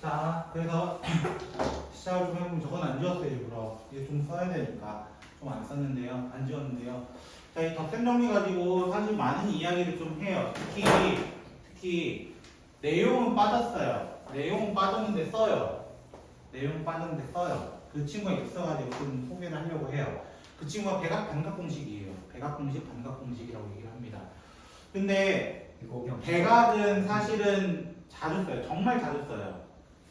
자, 그래서 시작을 좀 해보면 저건 안 지웠어요, 일부러. 이게 좀 써야 되니까. 좀 안 썼는데요. 안 지웠는데요. 자, 이 덧셈 정리 가지고 사실 많은 이야기를 좀 해요. 특히 내용은 빠졌어요. 내용은 빠졌는데 써요. 내용은 빠졌는데 써요. 그 친구가 있어가지고 좀 소개를 하려고 해요. 그 친구가 백악 공식이에요. 백악 공식, 반각 공식이라고 얘기를 합니다. 근데 백악은 사실은 자주 써요. 정말 자주 써요.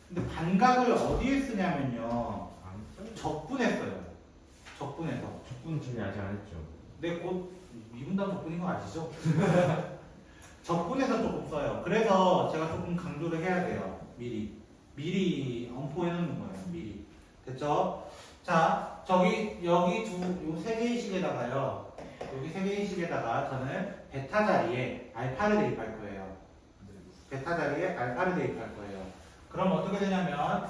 근데 반각을 어디에 쓰냐면요. 적분에 써요. 적분에서. 적분 준비 아직 안 했죠. 근데 곧 미분담 적분인 거 아시죠? 적분에서 조금 써요. 그래서 제가 조금 강조를 해야 돼요. 미리 엄포해 놓는 거예요. 미리. 됐죠? 자, 여기 요 세 개의 식에다가요. 여기 세 개의 식에다가 저는 베타 자리에 알파를 대입할 거예요. 베타 자리에 알파를 대입할 거예요. 그럼 어떻게 되냐면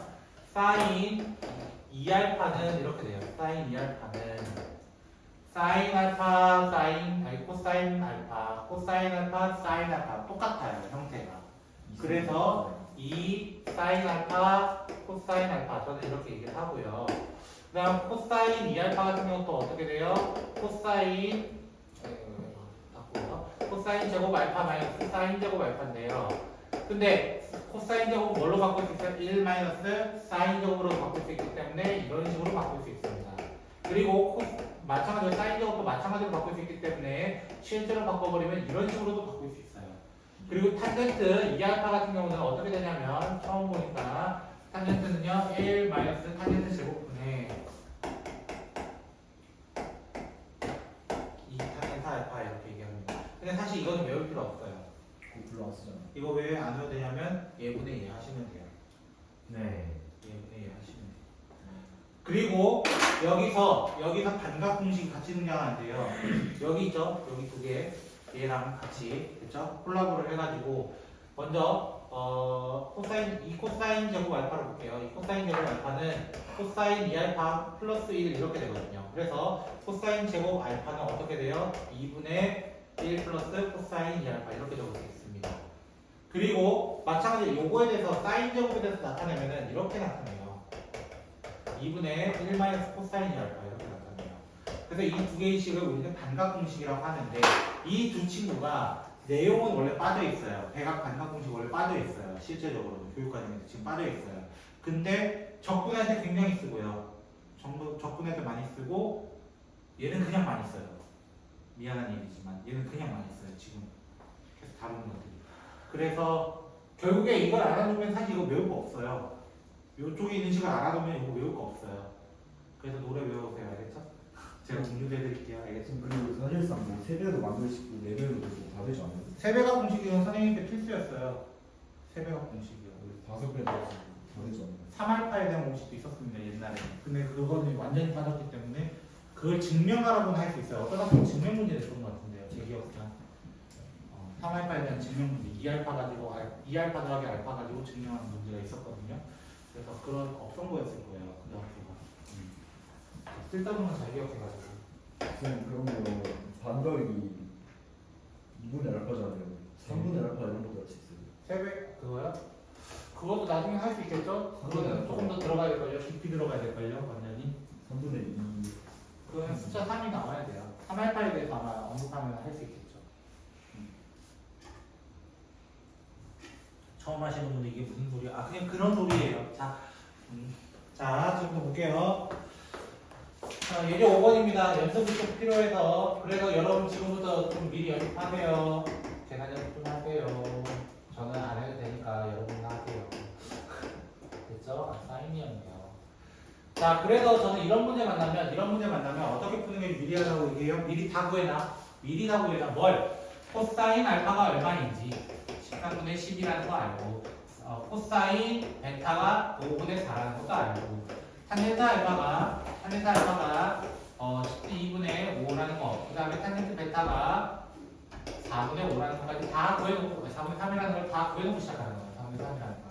사인 2알파는 이렇게 돼요. 사인 2알파는 사인 알파, 코사인 알파, 코사인 알파, 사인 알파 똑같아요. 형태가. 그래서 이 사인 알파, 코사인 알파 저는 이렇게 얘기를 하고요. 그 다음 코사인 2알파 같은 경우는 또 어떻게 돼요? 코사인 코사인 제곱 알파 마이너스 사인 제곱 알파인데요. 근데 코사인 제곱 뭘로 바꿀 수 있어요? 1 마이너스 사인 제곱으로 바꿀 수 있기 때문에 이런 식으로 바꿀 수 있습니다. 그리고 마찬가지로 사인 제곱도 마찬가지로 바꿀 수 있기 때문에 실제로 바꿔버리면 이런 식으로도 바꿀 수 있어요. 그리고 탄젠트 2알파 같은 경우는 어떻게 되냐면 처음 보니까 탄젠트는요 1 마이너스 탄젠트 제곱분의 2 탄젠트 알파 이렇게 얘기합니다. 근데 사실 이거는 외울 필요 없어요. 별로 안 쓰잖아. 이거 왜 안 해도 되냐면 예분의 2 하시면 돼요. 네. 예분의 2 하시면 돼요. 그리고 여기서 반각 공식이 같이 등장하는데요. 여기 있죠? 여기 두 개. 얘랑 같이 그렇죠? 콜라보를 해가지고 먼저 이 코사인 제곱 알파를 볼게요. 이 코사인 제곱 알파는 코사인 2알파 플러스 1 이렇게 되거든요. 그래서 코사인 제곱 알파는 어떻게 돼요? 2분의 1 플러스 코사인 2알파 이렇게 적을 수 있습니다. 그리고 마찬가지로 요거에 대해서 사인 제곱에 대해서 나타내면은 이렇게 나타내요. 2분의 1 마이너스 코사인 2알파 이렇게 나타내요. 그래서 이 두 개의 식을 우리는 반각 공식이라고 하는데 이 두 친구가 내용은 원래 빠져 있어요. 백악 반각 공식 원래 빠져 있어요. 실제적으로 교육과정에서 지금 빠져 있어요. 근데 적분할 때 굉장히 쓰고요. 적분할 때 많이 쓰고 얘는 그냥 많이 써요. 미안한 얘기지만 얘는 그냥 많이 써요. 지금 계속 다루는 것들이. 그래서 결국에 이걸 알아두면 사실 이거 외울 거 없어요. 이쪽에 있는 식을 알아두면 이거 외울 거 없어요. 그래서 노래 외우세요. 알겠죠? 제가 공유해 드릴게요. 알겠죠? 그리고 사실상 뭐 세배도 만들 수 있고 네배도 되고 다 되지 않아요? 세배각 공식은 선생님 때 필수였어요. 세배각 공식이요. 5배도 다 되지 않아요? 3알파에 대한 공식도 있었습니다. 옛날에. 근데 그거는 완전히 빠졌기 때문에 그걸 증명하라고는 할 수 있어요. 어떤 학교는 증명 문제 냈던 것 같은데요. 제 기억상. 3알파에 대한 증명 문제 2알파 가지고 2알파 더하기 알파 가지고 증명하는 문제가 있었거든요. 그래서 그런 업성고였을 거예요. 그 학교가. 쓸데없는 잘 기억해가지고. 선생님 그런 거 반각이 2분의 알파잖아요. 3분의 알파 이런 것도 할 수 있어요. 세배 그거요? 그것도 나중에 할 수 있겠죠? 그거는 조금 더 들어가야 될걸요? 깊이 들어가야 될걸요? 완전히? 3분의 2. 그거는 숫자 3이 나와야 돼요. 3알파에 대해서 아마 언급하면 할 수 있겠죠. 처음 하시는 분은 이게 무슨 소리야? 아, 그냥 그런 소리예요. 자, 지금부터 볼게요. 자, 예제 5번입니다. 연습이 좀 필요해서. 그래서 여러분 지금부터 좀 미리 연습하세요. 계산 연습 좀 하세요. 저는 안 해도 되니까 여러분 하세요. 됐죠? 아, 사인이었네요. 자, 그래서 저는 이런 문제 만나면 어떻게 푸는 게 미리하다고 얘기해요? 미리 다 구해놔. 뭘? 코사인 알파가 얼마인지 13분의 10이라는 거 알고 코사인 베타가 5분의 4라는 것도 알고 탄젠트 알파가 12분의 5라는 거, 그 다음에 탄젠트 베타가 4분의 5라는 것까지 다 구해놓고 4분의 3이라는 걸 다 구해놓고 시작하는 거예요. 4분의 3이라는 걸.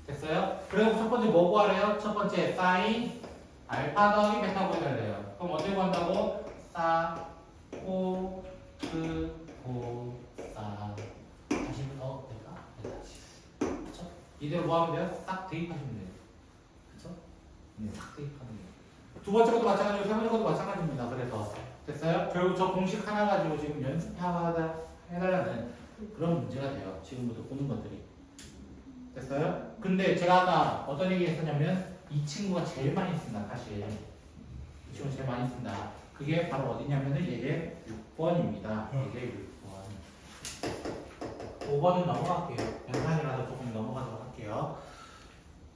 됐어요? 그래서 첫 번째 뭐 구하래요? 첫 번째 사인 알파 더하기 베타 구해달래요. 그럼 어떻게 구한다고? 4, 5, 9, 5, 4 다시 될까? 그쵸? 이대로 뭐 하면 돼요? 딱 대입하시면 돼요. 그쵸? 네. 딱 대입하면 돼요. 두 번째 것도 마찬가지고 세 번째 것도 마찬가지입니다. 그래서 됐어요? 결국 저 공식 하나 가지고 지금 연습하다 해달라는 그런 문제가 돼요. 지금부터 보는 것들이. 됐어요? 근데 제가 아까 어떤 얘기 했었냐면 이 친구가 제일 많이 쓴다 사실. 이 친구가 제일 많이 쓴다. 그게 바로 어디냐면은 얘게 6번입니다. 얘게 6번. 5번은 넘어갈게요. 연산이라도 조금 넘어가도록 할게요.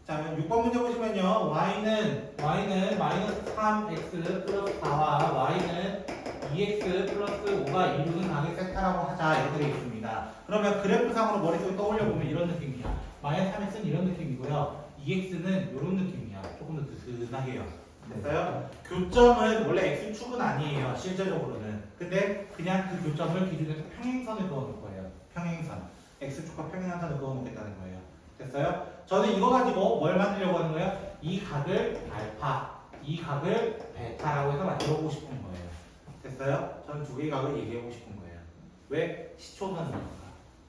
자, 그럼 6번 문제 보시면요. y는 마이너스 3x 플러스 4와 y는 2x 플러스 5가 이루는 각의 세타라고 하자 이렇게 되어 있습니다. 그러면 그래프상으로 머릿속에 떠올려 보면 이런 느낌이야. 마이너스 3x는 이런 느낌이고요. 2x는 이런 느낌이야. 조금 더 느슨하게요. 됐어요? 교점은 원래 x축은 아니에요. 실제적으로는. 근데 그냥 그 교점을 기준으로 해서 평행선을 그어놓을 거예요. 평행선. x축과 평행선을 그어놓겠다는 거예요. 됐어요? 저는 이거 가지고 뭘 만들려고 하는 거예요? 이 각을 알파, 이 각을 베타라고 해서 만들어 보고 싶은 거예요. 됐어요? 저는 두 개의 각을 얘기해 보고 싶은 거예요. 왜? 시초선이니까.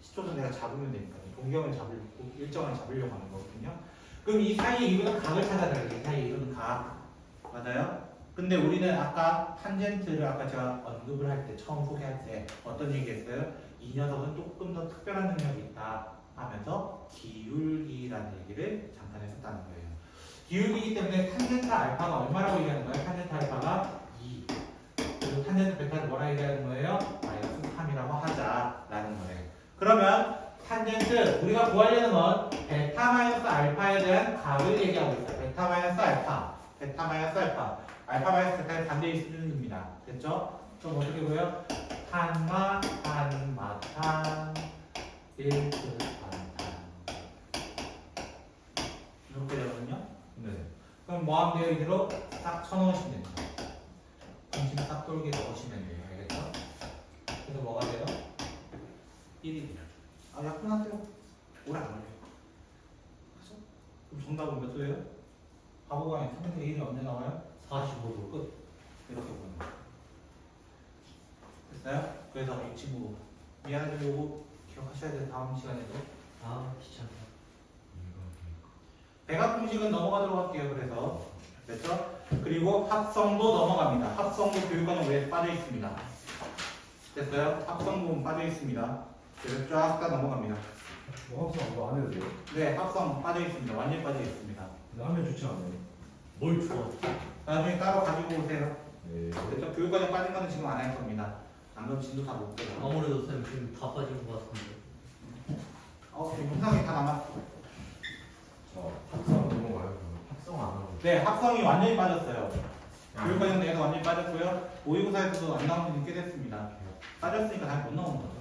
시초선 내가 잡으면 되니까. 동경을 잡으려고, 일정을 잡으려고 하는 거거든요. 그럼 이 사이에 이루는 각을 찾아내야 돼요. 이 사이에 이루는 각. 맞아요? 근데 우리는 아까 탄젠트를 아까 제가 언급을 할 때, 처음 소개할 때 어떤 얘기 했어요? 이 녀석은 조금 더 특별한 능력이 있다 하면서 기울기라는 얘기를 잠깐 했었다는 거예요. 기울기이기 때문에 탄젠트 알파가 얼마라고 얘기하는 거예요? 탄젠트 알파가 2. 그리고 탄젠트 베타를 뭐라 얘기하는 거예요? 마이너스 3이라고 하자라는 거예요. 그러면 탄젠트 우리가 구하려는 건 베타 마이너스 알파에 대한 값을 얘기하고 있어요. 베타 마이너스 알파, 베타 마이너스 알파, 알파 마이너스 베타의 반대의 수준입니다. 됐죠? 그럼 어떻게 보여요? 탄마, 탄마, 탄, 1, 2, 이렇게 되거든요. 네. 그럼 뭐 하면 돼요? 이대로 딱 쳐넣으시면 됩니다. 중심 딱 돌게 넣으시면 돼요. 알겠죠? 그래서 뭐가 돼요? 1이 돼요. 아, 약분하세요. 오래 안 걸려요. 그죠? 그럼 정답은 몇 도예요? 바보가 3분의 1이 언제 나와요? 45도 끝. 이렇게 보는 거예요. 됐어요? 그래서 이 친구 미안해도 요거 기억하셔야 돼요. 다음 시간에도. 아 귀찮다. 배각 공식은 넘어가도록 할게요. 그래서 됐죠? 그리고 합성도 넘어갑니다. 합성도 교육과는 왜 빠져 있습니다. 됐어요? 합성 부분 빠져 있습니다. 그래서 쫙 다 넘어갑니다. 뭐 항상 그거 안 해도 돼요? 네, 합성 빠져 있습니다. 완전히 빠져 있습니다. 근데 하면 좋지 않아요? 뭘 좋아? 나중에 따로 가지고 오세요. 네. 됐죠? 교육과정 빠진 거는 지금 안 할 겁니다. 안 그럼 진도 다 못 돼요. 아무래도 쌤 지금 다 빠진 것 같은데. 영상이 다 남았어. 자, 합성 넘어가요. 그럼. 합성 안 하고. 네, 합성이 완전히 빠졌어요. 교육과정 내에서 완전히 빠졌고요. 모의고사에서도 안 나온 지는 꽤 됐습니다. 빠졌으니까 다 못 나오는 거죠.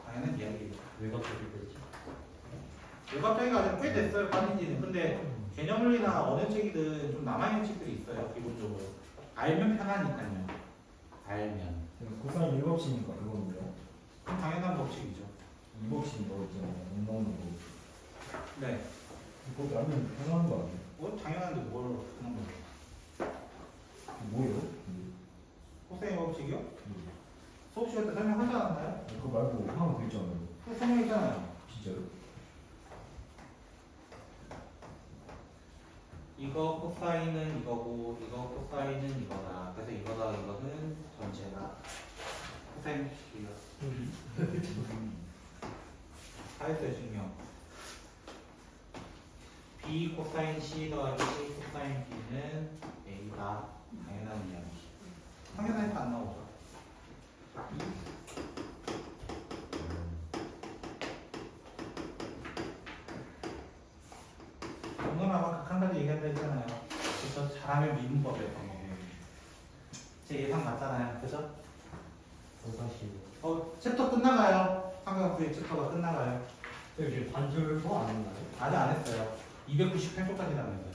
당연한 이야기예요. 왜 갑자기 그랬지? 외곽적인 거 아직 꽤 됐어요, 빠진 지는. 근데 개념물이나 어느 책이든 좀 남아있는 책들이 있어요, 기본적으로. 알면 편하니까요. 알면. 고사인 1법칙이니까 그거는요. 그럼 당연한 법칙이죠. 2법칙인 거 있잖아요. 안 나오는 거. 네. 그것도 알면 편한 거 아니에요? 당연한데 뭘 그런 거죠. 그게 뭐예요? 코사인 법칙이요? 수업 시간 때 설명하지 않았나요? 그거 말고 하나 더 있잖아요. 설명했잖아요. 진짜요? 이거 코사인은 이거고, 이거 코사인은 이거다. 그래서 이거다, 이거는 전체다. 코사인 법칙이요. 다 했어요, 증명. B 코사인 C 더하기 C 코사인 B는 A다. 당연한 이야기. 당연하니까 안 나오죠. 오늘 아마 한 가지 얘기한다 했잖아요. 그래서 잘하면 미분법에 제 예상 맞잖아요. 그죠? 챕터 끝나가요. 삼각형수의 챕터가 끝나가요. 쌤 지금 반절도 안 했나요? 아직 안 했어요. 298쪽까지 남았어요.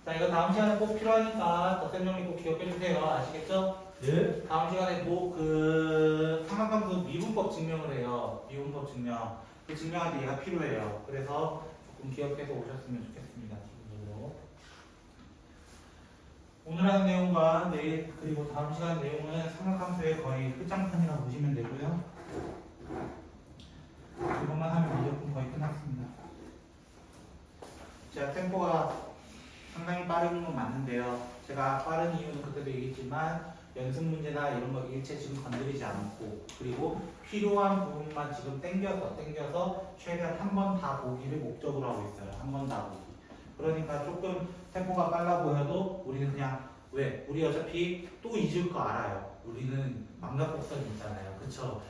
자, 이거 다음 시간에 꼭 필요하니까 덧셈 정리 꼭 기억해 주세요. 아시겠죠? 예? 다음 시간에 그 삼각함수 미분법 증명을 해요. 미분법 증명. 그 증명할 때 얘가 필요해요. 그래서 조금 기억해서 오셨으면 좋겠습니다. 기본적으로. 오늘 하는 내용과 내일 그리고 다음 시간 내용은 삼각함수의 거의 끝장판이라고 보시면 되고요. 제가 템포가 상당히 빠른 건 맞는데요. 제가 빠른 이유는 그때도 얘기했지만 연습 문제나 이런 거 일체 지금 건드리지 않고 그리고 필요한 부분만 지금 땡겨서 최대한 한 번 다 보기를 목적으로 하고 있어요. 한 번 다 보기. 그러니까 조금 템포가 빨라 보여도 우리는 그냥 왜? 우리 어차피 또 잊을 거 알아요. 우리는 망각곡선이 있잖아요. 그쵸?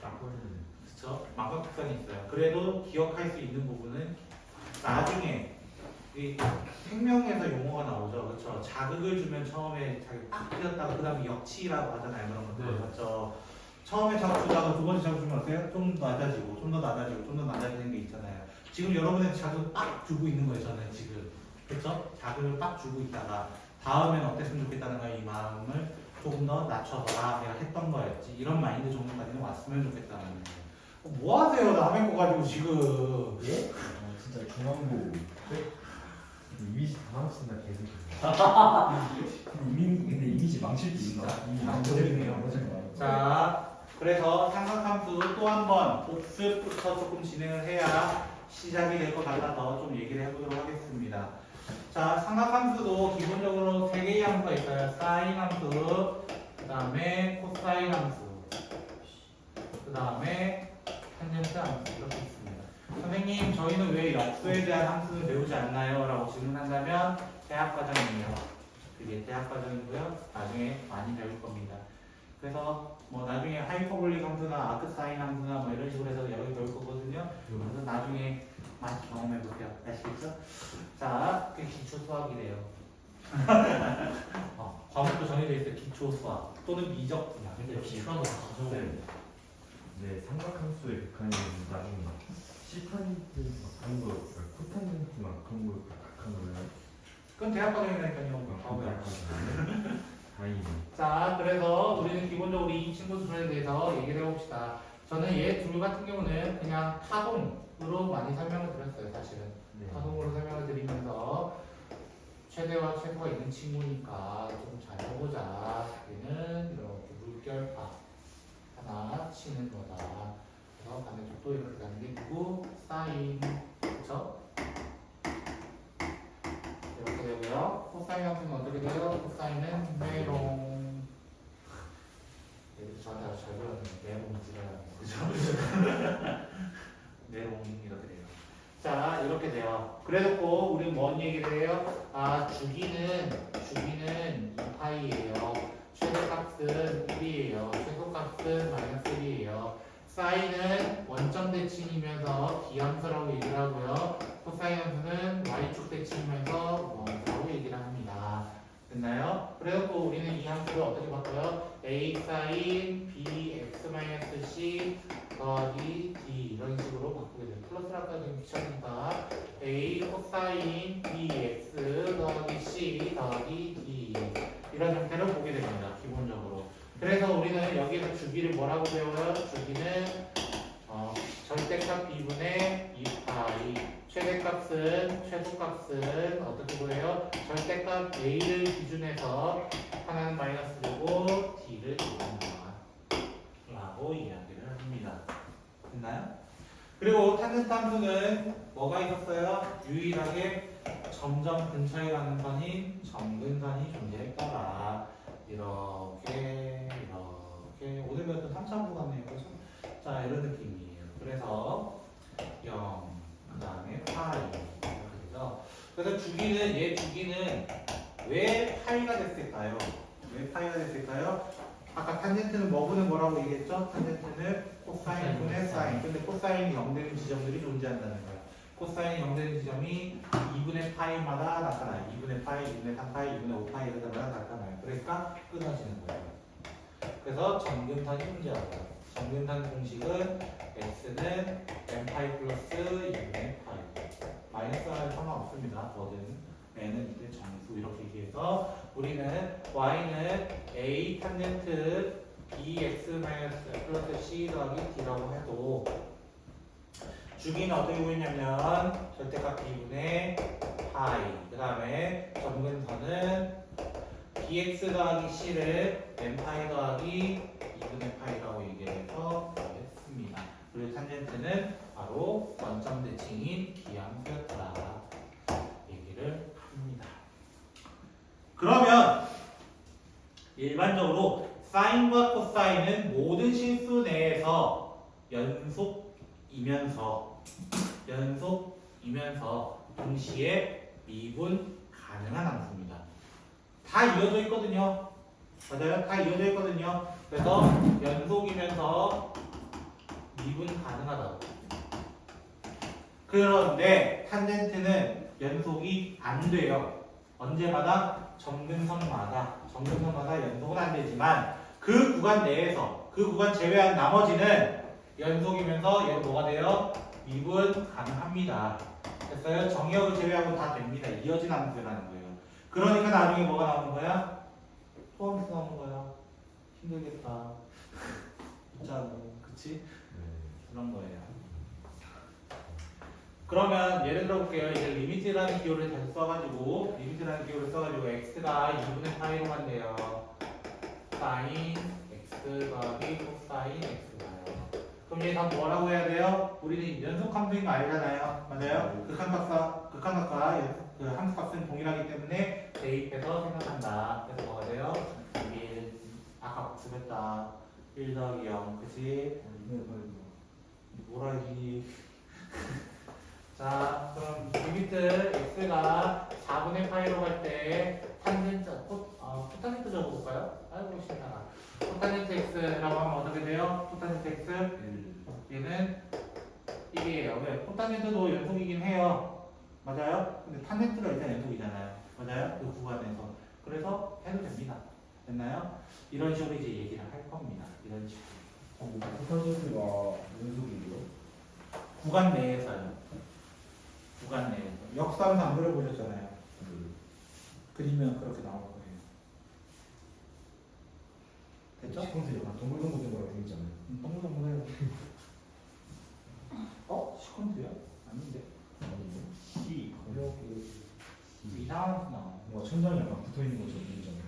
그쵸? 망각곡선이 있어요. 그래도 기억할 수 있는 부분은 나중에 이 생명에서 용어가 나오죠. 그렇죠? 자극을 주면 처음에 자극 팍 틀렸다가 그 다음에 역치라고 하잖아요. 그런 것들. 네. 그렇죠? 처음에 자극 주다가 두 번째 자극 주면 어때요? 좀 낮아지고 좀 더 낮아지고 좀 더 낮아지는 게 있잖아요. 지금 여러분한테 자극을 빡 주고 있는 거예요. 저는 지금. 그렇죠? 자극을 빡 주고 있다가 다음엔 어땠으면 좋겠다는 거야. 이 마음을 조금 더 낮춰서 내가 했던 거였지. 이런 마인드 정도까지는 왔으면 좋겠다는 거예요. 뭐 하세요? 남의 거 가지고 지금. 예? 진짜 중앙고 이미지 당황친다 계속. 근데 이미지 망칠 때 있나? 이미 망설이네요. 망설이는 거 아니야? 자, 그래서 삼각함수 또 한 번 복습부터 조금 진행을 해야 시작이 될 것 같아서 좀 얘기를 해보도록 하겠습니다. 자, 삼각함수도 기본적으로 세 개의 함수가 있어요. 사인 함수, 그 다음에 코사인 함수, 그 다음에 탄젠트 함수 이렇게 있습니다. 선생님, 저희는 왜 역수에 대한 함수는 배우지 않나요? 라고 질문한다면 대학과정이에요. 그게 대학과정이고요. 나중에 많이 배울 겁니다. 그래서 뭐 나중에 하이퍼볼릭 함수나 아크사인 함수나 뭐 이런 식으로 해서 여러 개 배울 거거든요. 그래서 나중에 많이 경험해 보세요. 아시겠죠? 자, 그게 기초 수학이래요. 과목도 정해져 있어요. 기초 수학 또는 미적 분야. 근데 필요한 거 가져오고. 네, 삼각함수의 극한이 나중에 시탄트 그런 거, 코탄젠트만 그런 거 극한 거예요. 그건 대학과정이라니까요. 바보야. 다행이네. 자, 그래서 우리는 기본적으로 이 친구 수준에 대해서 얘기를 해봅시다. 저는 얘 둘 같은 경우는 그냥 타동으로 많이 설명을 드렸어요, 사실은. 네. 타동으로 설명을 드리면서 최대와 최소가 있는 친구니까 좀 잘 해보자. 얘는 이렇게 물결파 하나 치는 거다. 그래서 반대쪽도 이렇게 가는 게 누구? 사인. 그쵸? 이렇게 되고요. 코사인 함수는 어떻게 돼요? 코사인은 메롱. 얘들 저한테 아주 잘 배웠는데 메롱이지라는 거죠. 메롱 이렇게 돼요. 자, 이렇게 돼요. 그래놓고 우리 뭔 얘기를 해요? 아, 주기는 2파이예요. 최대값은 1이에요. 최소값은 마이너스 1이에요. 사인은 원점 대칭이면서 기함수라고 얘기를 하고요. 코사인 함수는 y축 대칭이면서 원수라고 얘기를 합니다. 됐나요? 그래서 우리는 이 함수를 어떻게 바꿔요? a 사인 bx-c 더하기 d 이런 식으로 바꾸게 돼요. 플러스를 아까 좀 귀찮으니까 a 코사인 bx 더하기 c 더하기 d 이런 형태를 보게 됩니다. 기본적으로. 그래서 우리는 여기에서 주기를 뭐라고 배워요? 주기는 절대값 b분의 2파이 최대값은 최소값은 어떻게 보여요? 절대값 a를 기준해서 하나는 마이너스 되고 d를 기준한다 라고 이야기를 합니다. 됐나요? 그리고 탄젠트 함수는 뭐가 있었어요? 유일하게 점점 근처에 가는 선인 점근선이 존재했더라. 이렇게 오늘 배웠던 3차함수 같네요. 그렇죠? 자, 이런 느낌이에요. 그래서 0 그 다음에 파이 이렇게 되죠. 그래서 주기는 얘 주기는 왜 파이가 됐을까요? 왜 파이가 됐을까요? 아까 탄젠트는 뭐분은 뭐라고 얘기했죠? 탄젠트는 코사인 분의 사인. 근데 코사인이 0되는 지점들이 존재한다는 거예요. 코사인이 0되는 지점이 2분의 파이마다 나타나요. 2분의 파이, 2분의 3파이, 2분의 5파이 이러다가 나타나요. 그러니까 끊어지는 거예요. 그래서 점근선이 존재하고요. 점근선 공식은 x는 n파이 플러스 2분의 파이. 마이너스는 상관없습니다. 뭐든 n은 이제 정수 이렇게 얘기해서 우리는 y는 a 탄젠트 bx 플러스 c 더하기 d라고 해도 주기는 어떻게 보이냐면 절대값 b분의 파이 그 다음에 점근선은 bx 더하기 c를 n파이 더하기 2분의 파이라고 얘기해서 했습니다. 그리고 탄젠트는 바로 원점 대칭인 기함수였다 얘기를 그러면 일반적으로 사인과 코사인은 모든 실수 내에서 연속이면서 동시에 미분 가능한 함수입니다. 다 이어져 있거든요. 맞아요? 다 이어져 있거든요. 그래서 연속이면서 미분 가능하다고. 그런데 탄젠트는 연속이 안 돼요. 언제마다? 점근선마다 연속은 안 되지만 그 구간 내에서 그 구간 제외한 나머지는 연속이면서 얘는 뭐가 돼요? 미분 가능합니다. 됐어요? 정의역을 제외하고 다 됩니다. 이어진 함수라는 거예요. 그러니까 나중에 뭐가 나오는 거야? 포함수 나오는 거야. 힘들겠다. 진짜로. 그치? 그런 거예요. 그러면 예를 들어 볼게요. 이제 리미트라는 기호를 다시 써가지고 x가 2분의 파이로 간대요. 사인 x 더하기 코사인 x가요. 그럼 얘 다 뭐라고 해야 돼요? 우리는 연속함수인 거 알잖아요. 맞아요? 극한각과 그 함수값은 동일하기 때문에 대입해서 생각한다. 그래서 뭐가 돼요? 1 아까 복습했다. 1 더하기 0 그치? 뭐라 이 자, 그럼 리미트 x가 4분의 파이로 갈 때 탄젠트, 코탄젠트 적어볼까요? 아이고 신나라. 코탄젠트 x라고 하면 어떻게 돼요? 코탄젠트 x 얘는 1이에요. 왜? 코탄젠트도 연속이긴 해요. 맞아요? 근데 탄젠트가 일단 연속이잖아요. 맞아요? 그 구간에서. 그래서 해도 됩니다. 됐나요? 이런 식으로 이제 얘기를 할 겁니다. 이런 식으로. 탄젠트가 연속이에요? 구간 내에서요. 구간 내에서. 역사는 안 그려보셨잖아요. 그리면 그렇게 나올 거예요. 됐죠? 시컨트 약간 동글동글된 거랑 생기잖아요. 동글동글해요. 시컨트요? 아닌데. C 이렇게 이상한 거 나와. 뭔가 천장이 약간 붙어 있는 것처럼 보이잖아요.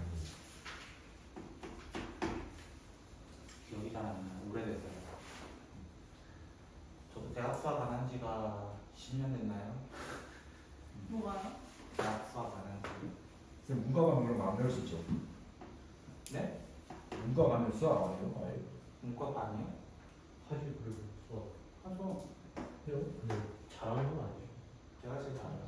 기억이 잘 안 나요. 오래됐어요. 저도 대학 수학 안 한 지가 10년 됐나요? 뭐가요? 대학 수학 안 한 지. 쌤 문과 가면 그런 거 안 배울 수 있죠? 네? 문과 가면 수학 안 해요? 아예? 문과 아니에요? 사실 그리고 수학 하죠. 해요? 근데 잘하는 건 아니에요. 제가 제일 잘하죠.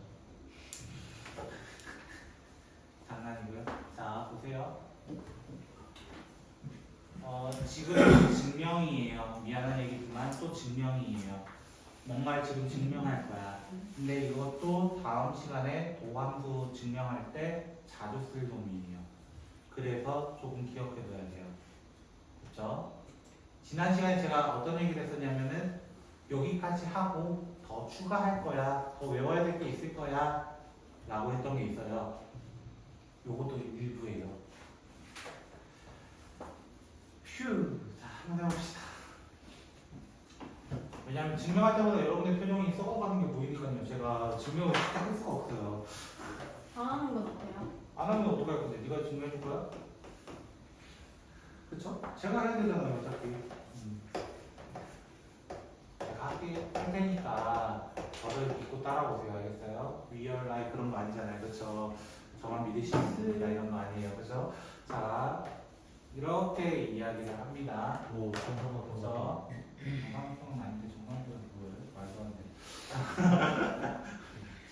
장난이고요. 자, 보세요. 지금 증명이에요. 미안한 얘기지만 또 증명이에요. 뭔가를 지금 증명할 거야. 근데 이것도 다음 시간에 도함수 증명할 때 자주 쓸 놈이에요. 그래서 조금 기억해둬야 돼요. 그렇죠? 지난 시간에 제가 어떤 얘기를 했었냐면은 여기까지 하고 더 추가할 거야. 더 외워야 될 게 있을 거야. 라고 했던 게 있어요. 요것도 일부예요. 휴. 자, 한번 해봅시다. 왜냐하면 증명할 때마다 여러분의 표정이 썩어가는 게 보이니까요. 제가 증명을 딱 할 수가 없어요. 안 하는 건 어때요? 안 하면 어떡할 건데? 네가 증명해 줄 거야? 그쵸? 제가 해야 되잖아요, 어차피. 제가 할 테니까 저를 믿고 따라오세요, 알겠어요? Real life 그런 거 아니잖아요, 그쵸? 저만 믿으시면 됩니다, 이런 거 아니에요, 그쵸? 자, 이렇게 이야기를 합니다. 뭐 정상화 그래서 정상성은 아닌데 정상적은 뭐예요? 말도 안 돼.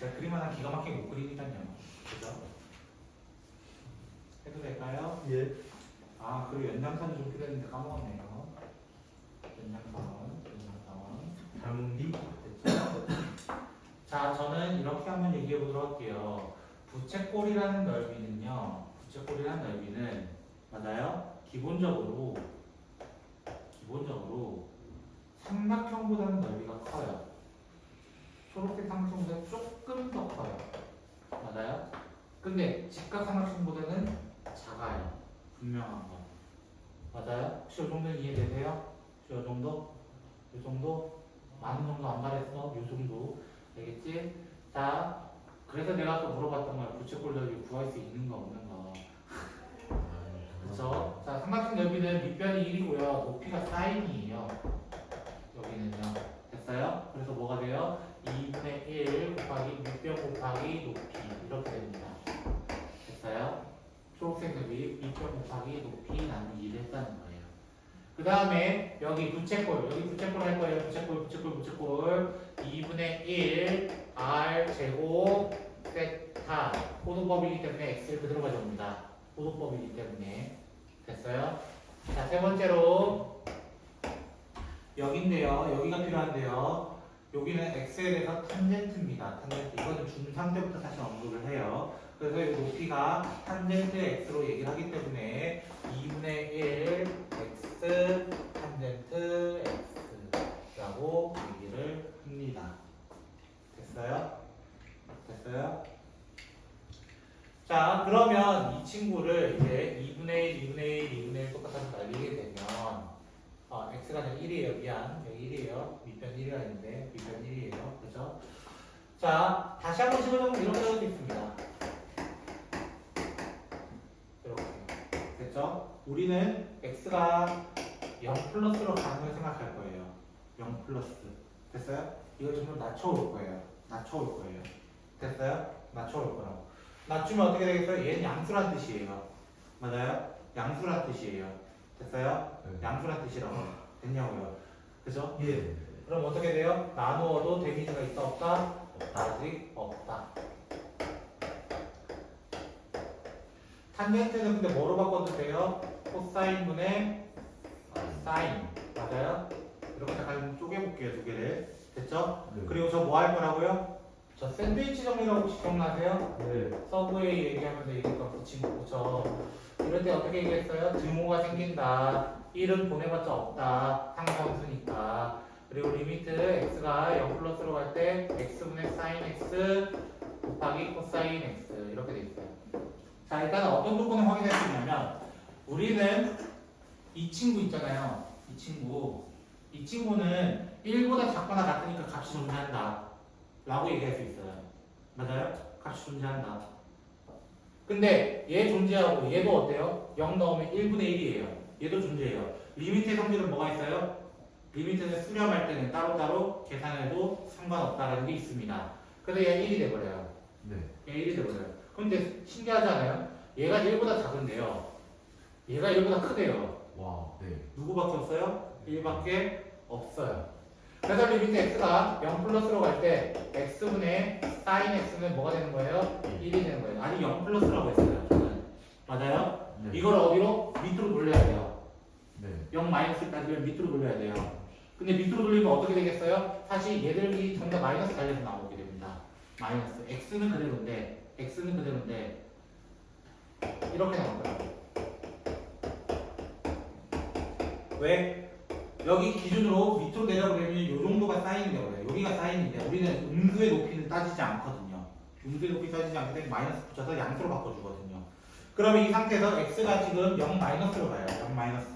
제가 그림 하나 기가 막히게 못 그리니까요. 그죠? 해도 될까요? 예. 아, 그리고 연장선이 좀 필요했는데 까먹었네요. 연장선. 닮은비 됐죠? 자, 저는 이렇게 한번 얘기해 보도록 할게요. 부채꼴이라는 넓이는요. 부채꼴이라는 넓이는 맞아요? 기본적으로 삼각형보다는 넓이가 커요. 초록색 삼각형보다 조금 더 커요. 맞아요? 근데 직각 삼각형보다는 작아요. 분명한 거. 맞아요? 혹시 이 정도는 이해되세요? 혹시 이 정도? 이 정도? 많은 정도 안 말했어? 이 정도. 알겠지? 자, 그래서 내가 아까 물어봤던 거야. 부채꼴 넓이 구할 수 있는 거 없는 거. 그쵸? 자, 삼각형 넓이는 밑변이 1이고요. 높이가 사인이에요. 여기는요. 됐어요? 그래서 뭐가 돼요? 2분의 1 곱하기 밑변 곱하기 높이. 이렇게 됩니다. 됐어요? 2편 곱하기 높이 나누기 2를 했다는 거예요. 그 다음에 여기 부채꼴 할 거예요. 부채꼴 2분의 1 r 제곱 세타 호도법이기 때문에 x를 그대로 가져옵니다. 호도법이기 때문에 됐어요? 자, 세 번째로 여기인데요. 여기가 필요한데요. 여기는 x에 대해서 탄젠트입니다. 탄젠트. 이거는 중3 때부터 사실 언급을 해요. 그래서 이 높이가 탄젠트 x로 얘기를 하기 때문에 2분의 1 x 탄젠트 x라고 얘기를 합니다. 됐어요? 됐어요? 자, 그러면 이 친구를 이제 2분의 1, 2분의 1, 2분의 1 똑같아서 날리게 되면 x가 아니라 1이에요. 미안. 여기 1이에요. 밑변 1이라 했는데 밑변 1이에요. 그죠? 자, 다시 한번 집어넣으면 이렇게 할 수 있습니다. 이렇게. 됐죠? 우리는 x가 0 플러스로 가는 걸 생각할 거예요. 0 플러스. 됐어요? 이걸 좀 더 낮춰올 거예요. 낮춰올 거예요. 됐어요? 낮춰올 거라고. 낮추면 어떻게 되겠어요? 얘는 양수란 뜻이에요. 맞아요? 양수란 뜻이에요. 됐어요? 네. 양수란 뜻이라고. 됐냐고요. 그죠? 예. 그럼 어떻게 돼요? 나누어도 데미지가 있다 없다? 아직 없다. 탄젠트는 근데 뭐로 바꿔도 돼요? 코사인분의 사인. 맞아요? 이렇게 잠깐 쪼개볼게요. 두 개를. 됐죠? 네. 그리고 저 뭐 할 거라고요? 저 샌드위치 정리라고 혹시 기억나세요? 네. 서브웨이 얘기하면서 얘기했던 그 친구. 그쵸? 이럴 때 어떻게 얘기했어요? 등호가 생긴다. 1은 보내봤자 없다. 상수니까. 그리고 리미트 x가 0 플러스로 갈 때 x분의 사인 x 곱하기 코사인 x 이렇게 돼 있어요. 자, 일단 어떤 조건을 확인할 수 있냐면 우리는 이 친구 있잖아요. 이 친구는 1보다 작거나 같으니까 값이 존재한다 라고 얘기할 수 있어요. 맞아요? 값이 존재한다. 근데 얘 존재하고 얘도 어때요? 0 넣으면 1분의 1이에요. 얘도 존재해요. 리미트의 성질은 뭐가 있어요? 리미트는 수렴할 때는 따로따로 계산해도 상관없다라는 게 있습니다. 그래서 얘가 1이 돼버려요. 네. 얘가 1이 돼버려요. 그런데 신기하지 않아요? 얘가 1보다 작은데요. 얘가 1보다 크대요. 와. 네. 누구밖에 없어요? 1밖에 없어요. 그래서 리미트 x가 0 플러스로 갈 때 x분의 사인 x는 뭐가 되는 거예요? 1이 되는 거예요. 아니 0 플러스라고 했어요. 저는. 맞아요? 네. 이걸 어디로? 밑으로 돌려야 돼요. 네. 0 마이너스 따지면 밑으로 돌려야 돼요. 근데 밑으로 돌리면 어떻게 되겠어요? 사실 얘들이 전부 다 마이너스 달려서 나오게 됩니다. 마이너스. x는 그대로인데 이렇게 나올 거예요. 왜? 여기 기준으로 밑으로 내려보려면 이 정도가 사인인데 그래요. 여기가 사인인데 우리는 음수의 높이는 따지지 않거든요. 음수의 높이 따지지 않기 때문에 마이너스 붙여서 양수로 바꿔주거든요. 그러면 이 상태에서 x가 지금 0 마이너스로 가요. 0 마이너스.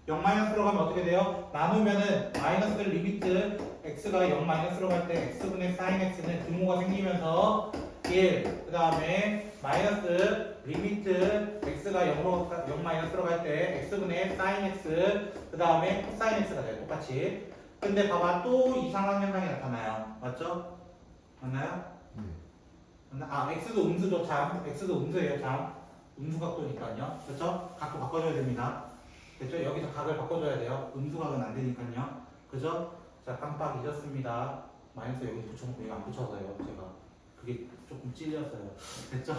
0 마이너스로 가면 어떻게 돼요? 나누면은 마이너스 리미트 x가 0 마이너스로 갈 때 x분의 사인 x는 등호가 생기면서 1. 그 다음에 마이너스 리미트 x가 0 마이너스로 갈 때 x분의 사인 x 그 다음에 코사인 x가 돼요. 똑같이. 근데 봐봐 또 이상한 현상이 나타나요. 맞죠? 맞나요? 네. x도 음수죠. 참. x도 음수예요. 참. 음수각도니까요. 그렇죠? 각도 바꿔줘야 됩니다. 됐죠? 여기서 각을 바꿔줘야 돼요. 음수각은 안 되니까요. 그죠? 자, 깜빡 잊었습니다. 마이너스 여기 붙여놓고 이거 안 붙여서요. 제가. 그게 조금 찔렸어요. 됐죠?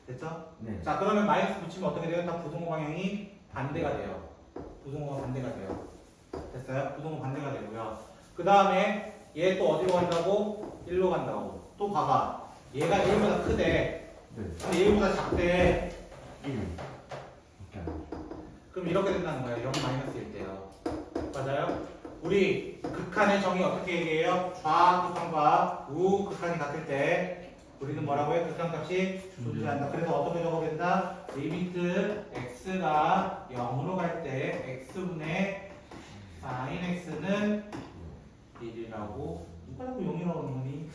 됐죠? 네. 자, 그러면 마이너스 붙이면 어떻게 돼요? 다 부등호 방향이 반대가 돼요. 부등호가 반대가 돼요. 됐어요? 부등호 반대가 되고요. 그 다음에 얘 또 어디로 간다고? 1로 간다고. 또 봐봐. 얘가 1보다 크대. 네. 근데 얘보다 작대. 1. 이렇게 안 되죠. 그럼 이렇게 된다는 거예요. 0 마이너스일 때요. 맞아요? 우리 극한의 정의 어떻게 얘기해요? 좌극한과 우극한이 같을 때 우리는 뭐라고 해요? 극한값이 존재한다. 그래서 어떻게 적어야 된다? 리미트 x가 0으로 갈 때 x분의 sin x는 1이라고 누가라고 0이라고 하는 거니?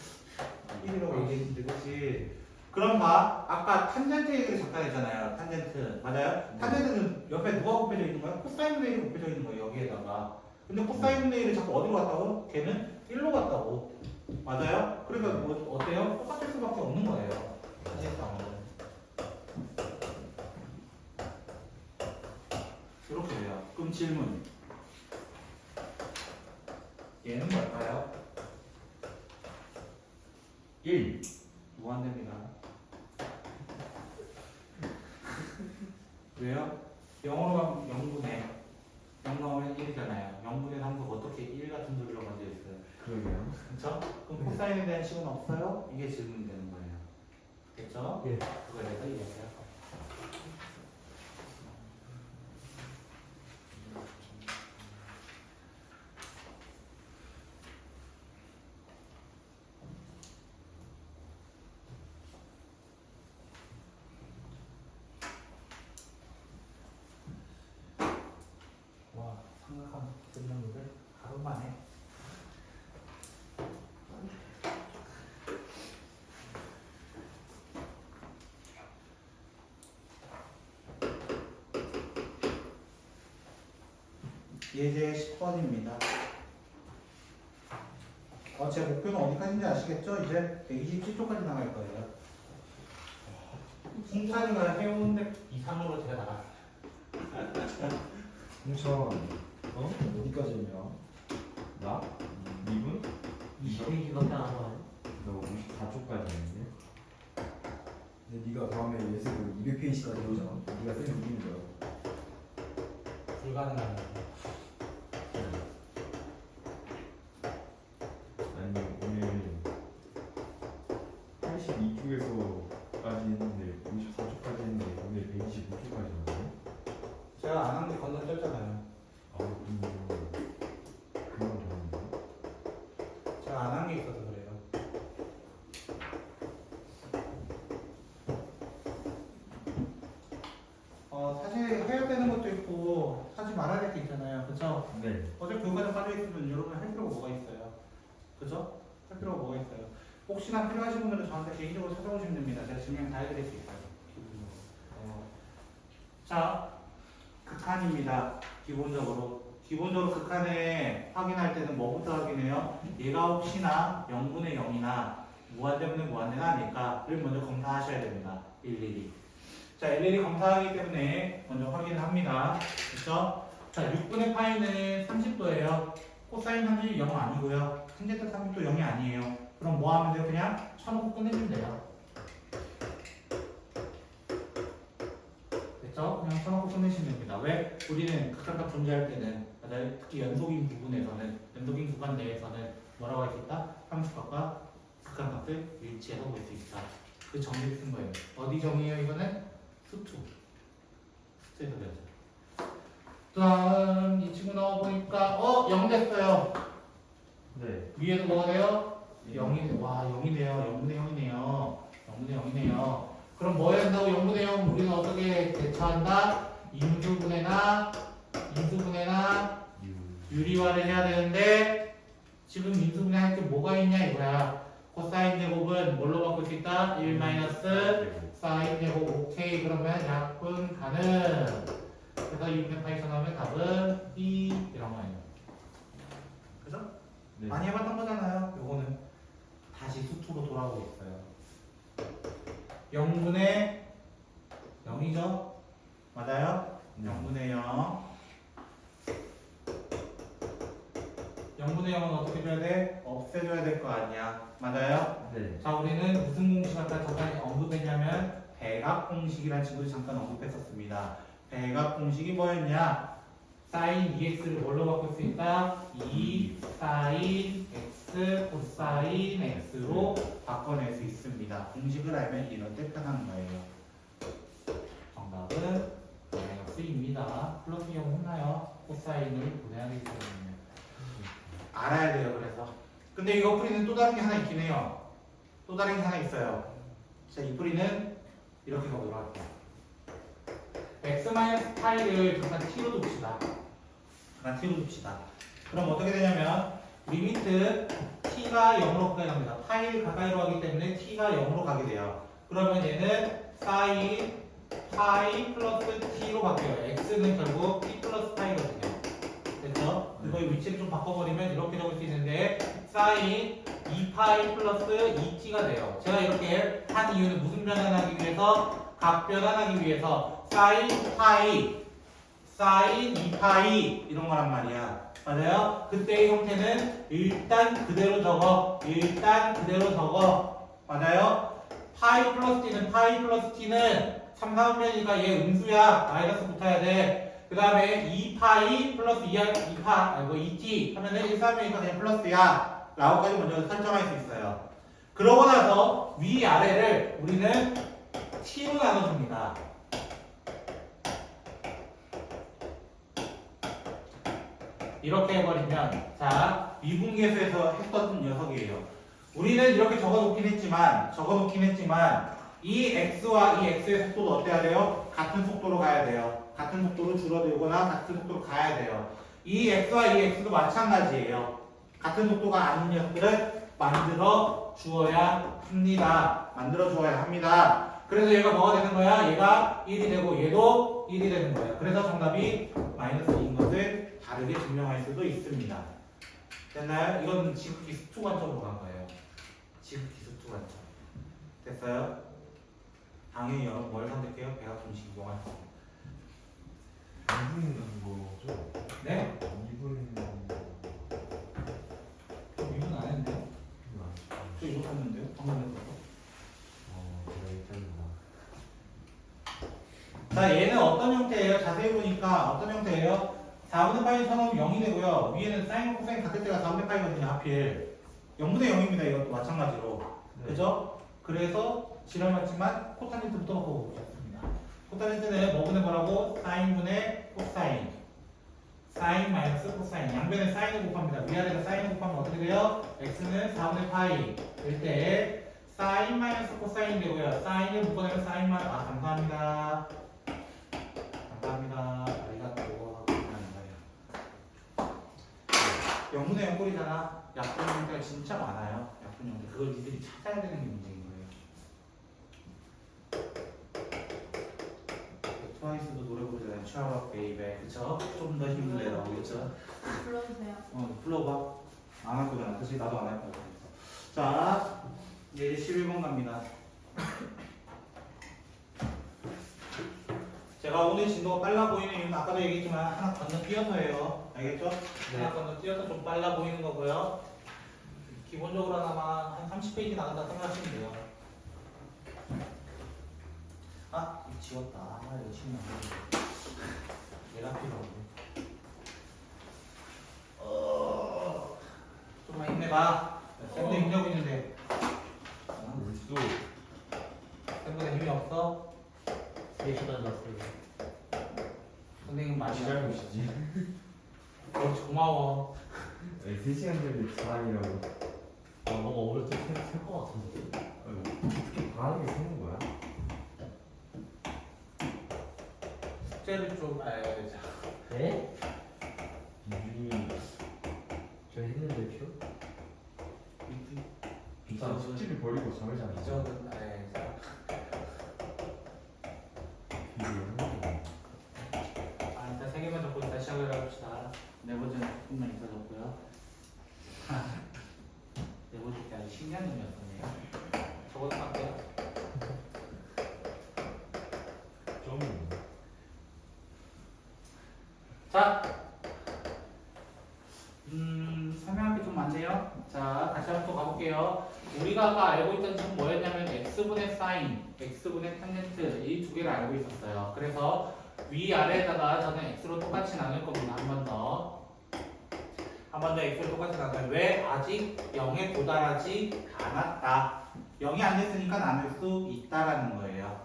1이라고 얘기했는데 그치? 그럼 봐. 아까 탄젠트 얘기를 잠깐 했잖아요. 탄젠트. 맞아요? 탄젠트는 옆에 누가 곱해져 있는 거야? 코사인분의 1이 곱해져 있는 거예요. 여기에다가. 근데 코사인분의 1이 자꾸 어디로 갔다고? 걔는 1로 갔다고. 맞아요? 그러니까 뭐 어때요? 똑같을 수밖에 없는 거예요. 탄젠트 안 오면. 질문. 얘는 뭘까요? 1. 무한대입니다. 왜요? 0으로 가면 0분의 0 나오면 1이잖아요. 0분의 3도 어떻게 1 같은 소리로 가져 있어요? 그러게요. 그렇죠? 그럼 코사인에 대한 식은 없어요? 이게 질문이 되는 거예요. 됐죠? 예. 그거에 대해서 이야기해요. 와, 삼각함 끝나는데 하루 만에. 예제 10번입니다. 제 목표는 어디까지인지 아시겠죠? 이제 127초까지 나갈 거예요. 홍찬이가 해온 데 이상으로 제가 나갔어요. 홍천 어디까지 했냐? 나? 2분? 20페이지밖에 안 나와요. 너 54초까지 했는데? 근데 네가 다음에 예습을 200페이지까지 해오잖아. 네가 쌤이 이기는 거야. 불가능합니다. 아니 오늘 82초에서까지 했는데 54초까지 했는데 오늘 125초까지 왔네? 제가 안 한 게 건너뛰었잖아요. 그만 좋았는데? 제가 안 한 게 있어서 그래요. 사실 해야 되는 것도 있고 하지 말아야 될 게 있잖아요. 그쵸? 네. 어제 교육과정 빠져있으면 여러분 할 필요가 뭐가 있어요? 그죠? 할 필요가 뭐가 있어요? 혹시나 필요하신 분들은 저한테 개인적으로 찾아오시면 됩니다. 제가 증명 다 해드릴 수 있어요. 자, 극한입니다. 기본적으로 극한에 확인할 때는 뭐부터 확인해요? 얘가 혹시나 0분의 0이나 무한대분의 무한대가 아닐까를 먼저 검사하셔야 됩니다. 일일이. 자, 일일이 검사하기 때문에 먼저 확인을 합니다. 그렇죠? 자, 6분의 파이는 30도예요. 코사인 30이 0 아니고요. 생제타 30도 0이 아니에요. 그럼 뭐 하면 돼요? 그냥 쳐놓고 끝내면 돼요. 됐죠? 그냥 쳐놓고 끝내시면 됩니다. 왜? 우리는 극한값 존재할 때는, 특히 연속인 부분에서는, 연속인 구간 내에서는 뭐라고 할 수 있다? 함수값과 극한값을 일치해서 볼 수 있다. 그 정의를 쓴 거예요. 어디 정의예요? 이거는 수투. 수투에서 배웠죠. 다음 이 친구 나와보니까 0 됐어요. 네. 위에도 뭐가 돼요? 0이 와 0이네요. 0분의 0이네요. 0분의 0이네요. 그럼 뭐 해야 한다고 0분의 0 우리는 어떻게 대처한다? 인수분해나 유리화를 해야 되는데 지금 인수분해 할 게 뭐가 있냐 이거야. 코사인 제곱은 뭘로 바꿀 수 있다? 1 마이너스 사인 제곱 오케이. 그러면 약분 가능. 그래서 2분의 파이 쳐넣으면 답은 B 이런 거예요. 그죠? 네. 많이 해봤던 거잖아요. 요거는 다시 수투로 돌아오고 있어요. 0분의 0이죠? 맞아요? 0분의 0. 0분의 0은 어떻게 줘야 돼? 없애줘야 될 거 아니야. 맞아요? 네. 자, 우리는 무슨 공식 아까 잠깐 언급했냐면 배각 공식이라는 친구를 잠깐 언급했었습니다. 배각 공식이 뭐였냐? 사인 2x를 뭘로 바꿀 수 있다? 2 사인 x 코사인 x로 바꿔낼 수 있습니다. 공식을 알면 이런 때 편한 거예요. 정답은 마이너스입니다. 플러스 0 했나요? 코사인을 분해하기 때문에 알아야 돼요. 그래서 근데 이거 풀이는 또 다른 게 하나 있긴 해요. 또 다른 게 하나 있어요. 자, 이 풀이는 이렇게 가보도록 할게요. x-파이를 잠깐 t로 둡시다. 그럼 어떻게 되냐면 리미트 t가 0으로 가까이 갑니다. 파이를 가까이로 가기 때문에 t가 0으로 가게 돼요. 그러면 얘는 사인 파이 플러스 t로 바뀌어요. x는 결국 t 플러스 파이거든요. 됐죠? 그거의 위치를 좀 바꿔버리면 이렇게 적을 수 있는데 사인 2파이 플러스 2t가 돼요. 제가 이렇게 한 이유는 무슨 변환하기 위해서? 각 변환하기 위해서 사인 파이 사인 2파이 이런 거란 말이야. 맞아요? 그때의 형태는 일단 그대로 적어. 맞아요? 파이 플러스 t는 3, 4분면이니까 얘 음수야. 마이너스 붙어야 돼. 그 다음에 2파이 플러스 2t 하면은 1, 3분면이니까 그냥 플러스야. 라고까지 먼저 설정할 수 있어요. 그러고 나서 위아래를 우리는 t로 나눠줍니다. 이렇게 해버리면 자 미분계수에서 했던 녀석이에요. 우리는 이렇게 적어놓긴 했지만 이 x와 이 x의 속도도 어때야 돼요? 같은 속도로 가야 돼요. 같은 속도로 줄어들거나 같은 속도로 가야 돼요. 이 x와 이 x도 마찬가지예요. 같은 속도가 아닌 녀석들을 만들어 주어야 합니다. 그래서 얘가 뭐가 되는 거야? 얘가 1이 되고 얘도 1이 되는 거예요. 그래서 정답이 마이너스 2인 것을 다르게 증명할 수도 있습니다. 됐나요? 이건 지극기수 관점으로 간 거예요. 지극기수 관점. 됐어요? 당연히 여러분 뭘 선택해요? 배합공식 이용할 거. 2분 정도죠? 네? 2분 저 이분 안 했는데요? 저 이거 했는데요? 방금 했어요. 제가 일단 자, 얘는 어떤 형태예요? 자세히 보니까 어떤 형태예요? 4분의 파이 쳐놓으면 0이 되고요. 위에는 사인, 코사인 같을 때가 4분의 파이거든요. 하필 0분의 0입니다. 이것도 마찬가지로. 그죠? 그래서 지랄 맞지만 코타니트부터 넣고 보겠습니다. 코타니트는 뭐분의 뭐라고? 사인분의 코사인. 사인 마이너스 코사인. 양변에 사인을 곱합니다. 위아래가 사인을 곱하면 어떻게 돼요? x는 4분의 파이. 일때 사인 마이너스 코사인 되고요. 사인을 묶어내면 사인 마이너스. 감사합니다. 아리가또 하고 있는 거예요. 0분의 0꼴이잖아. 약분 형태가 진짜 많아요. 약분 형태. 그걸 니들이 찾아야 되는 게 문제인 거예요. 트와이스도 노래 부르잖아요. Cheer Baby. 그쵸? 좀 더 힘내요. 그쵸? 불러주세요. 불러봐. 안 할 거잖아. 그치? 나도 안 할 거야. 자, 이제 11번 갑니다. 제가 오늘 진도가 빨라 보이는 이유는 아까도 얘기했지만 하나 건너뛰어서예요. 알겠죠? 네. 하나 건너뛰어서 좀 빨라 보이는 거고요. 기본적으로 아마 한 30페이지 나간다 생각하시면 돼요. 아, 이거 지웠다. 이거 치면 안 돼. 얘가 필요하고. 좀만 힘내봐. 쌤도 힘내고 있는데. 물수 쌤보다 힘이 없어? 3시간 잤어요. 선생님 많이 시작이시지? 고마워. 3시간 전에 자랑이라고 뭔가 오늘 좀셀것 같은데. 어떻게 바람이 새는 거야? 숙제를 좀 알려야지. 네? 기준이 저 했는데 표? 일단 숙제를 버리고 잠을 자는 거야. 이쪽은 알려야지. 일단 세 개만 적고 다시 시작을 해봅시다. 네 번째는 조금만 이따 적고요. 네 번째 때 아주 신기한 놈이었었네요. 저것도 할게요. 좀 자, 설명할 게 좀 많네요. 자, 다시 한번 또 가볼게요. 우리가 아까 알고 있던 지금 뭐였냐면 x분의 사인, x분의 탄젠트 이 두 개를 알고 있었어요. 그래서 위아래에다가 저는 x로 똑같이 나눌 겁니다. 한 번 더. 한 번 더 x로 똑같이 나눠요. 왜? 아직 0에 도달하지 않았다. 0이 안 됐으니까 나눌 수 있다라는 거예요.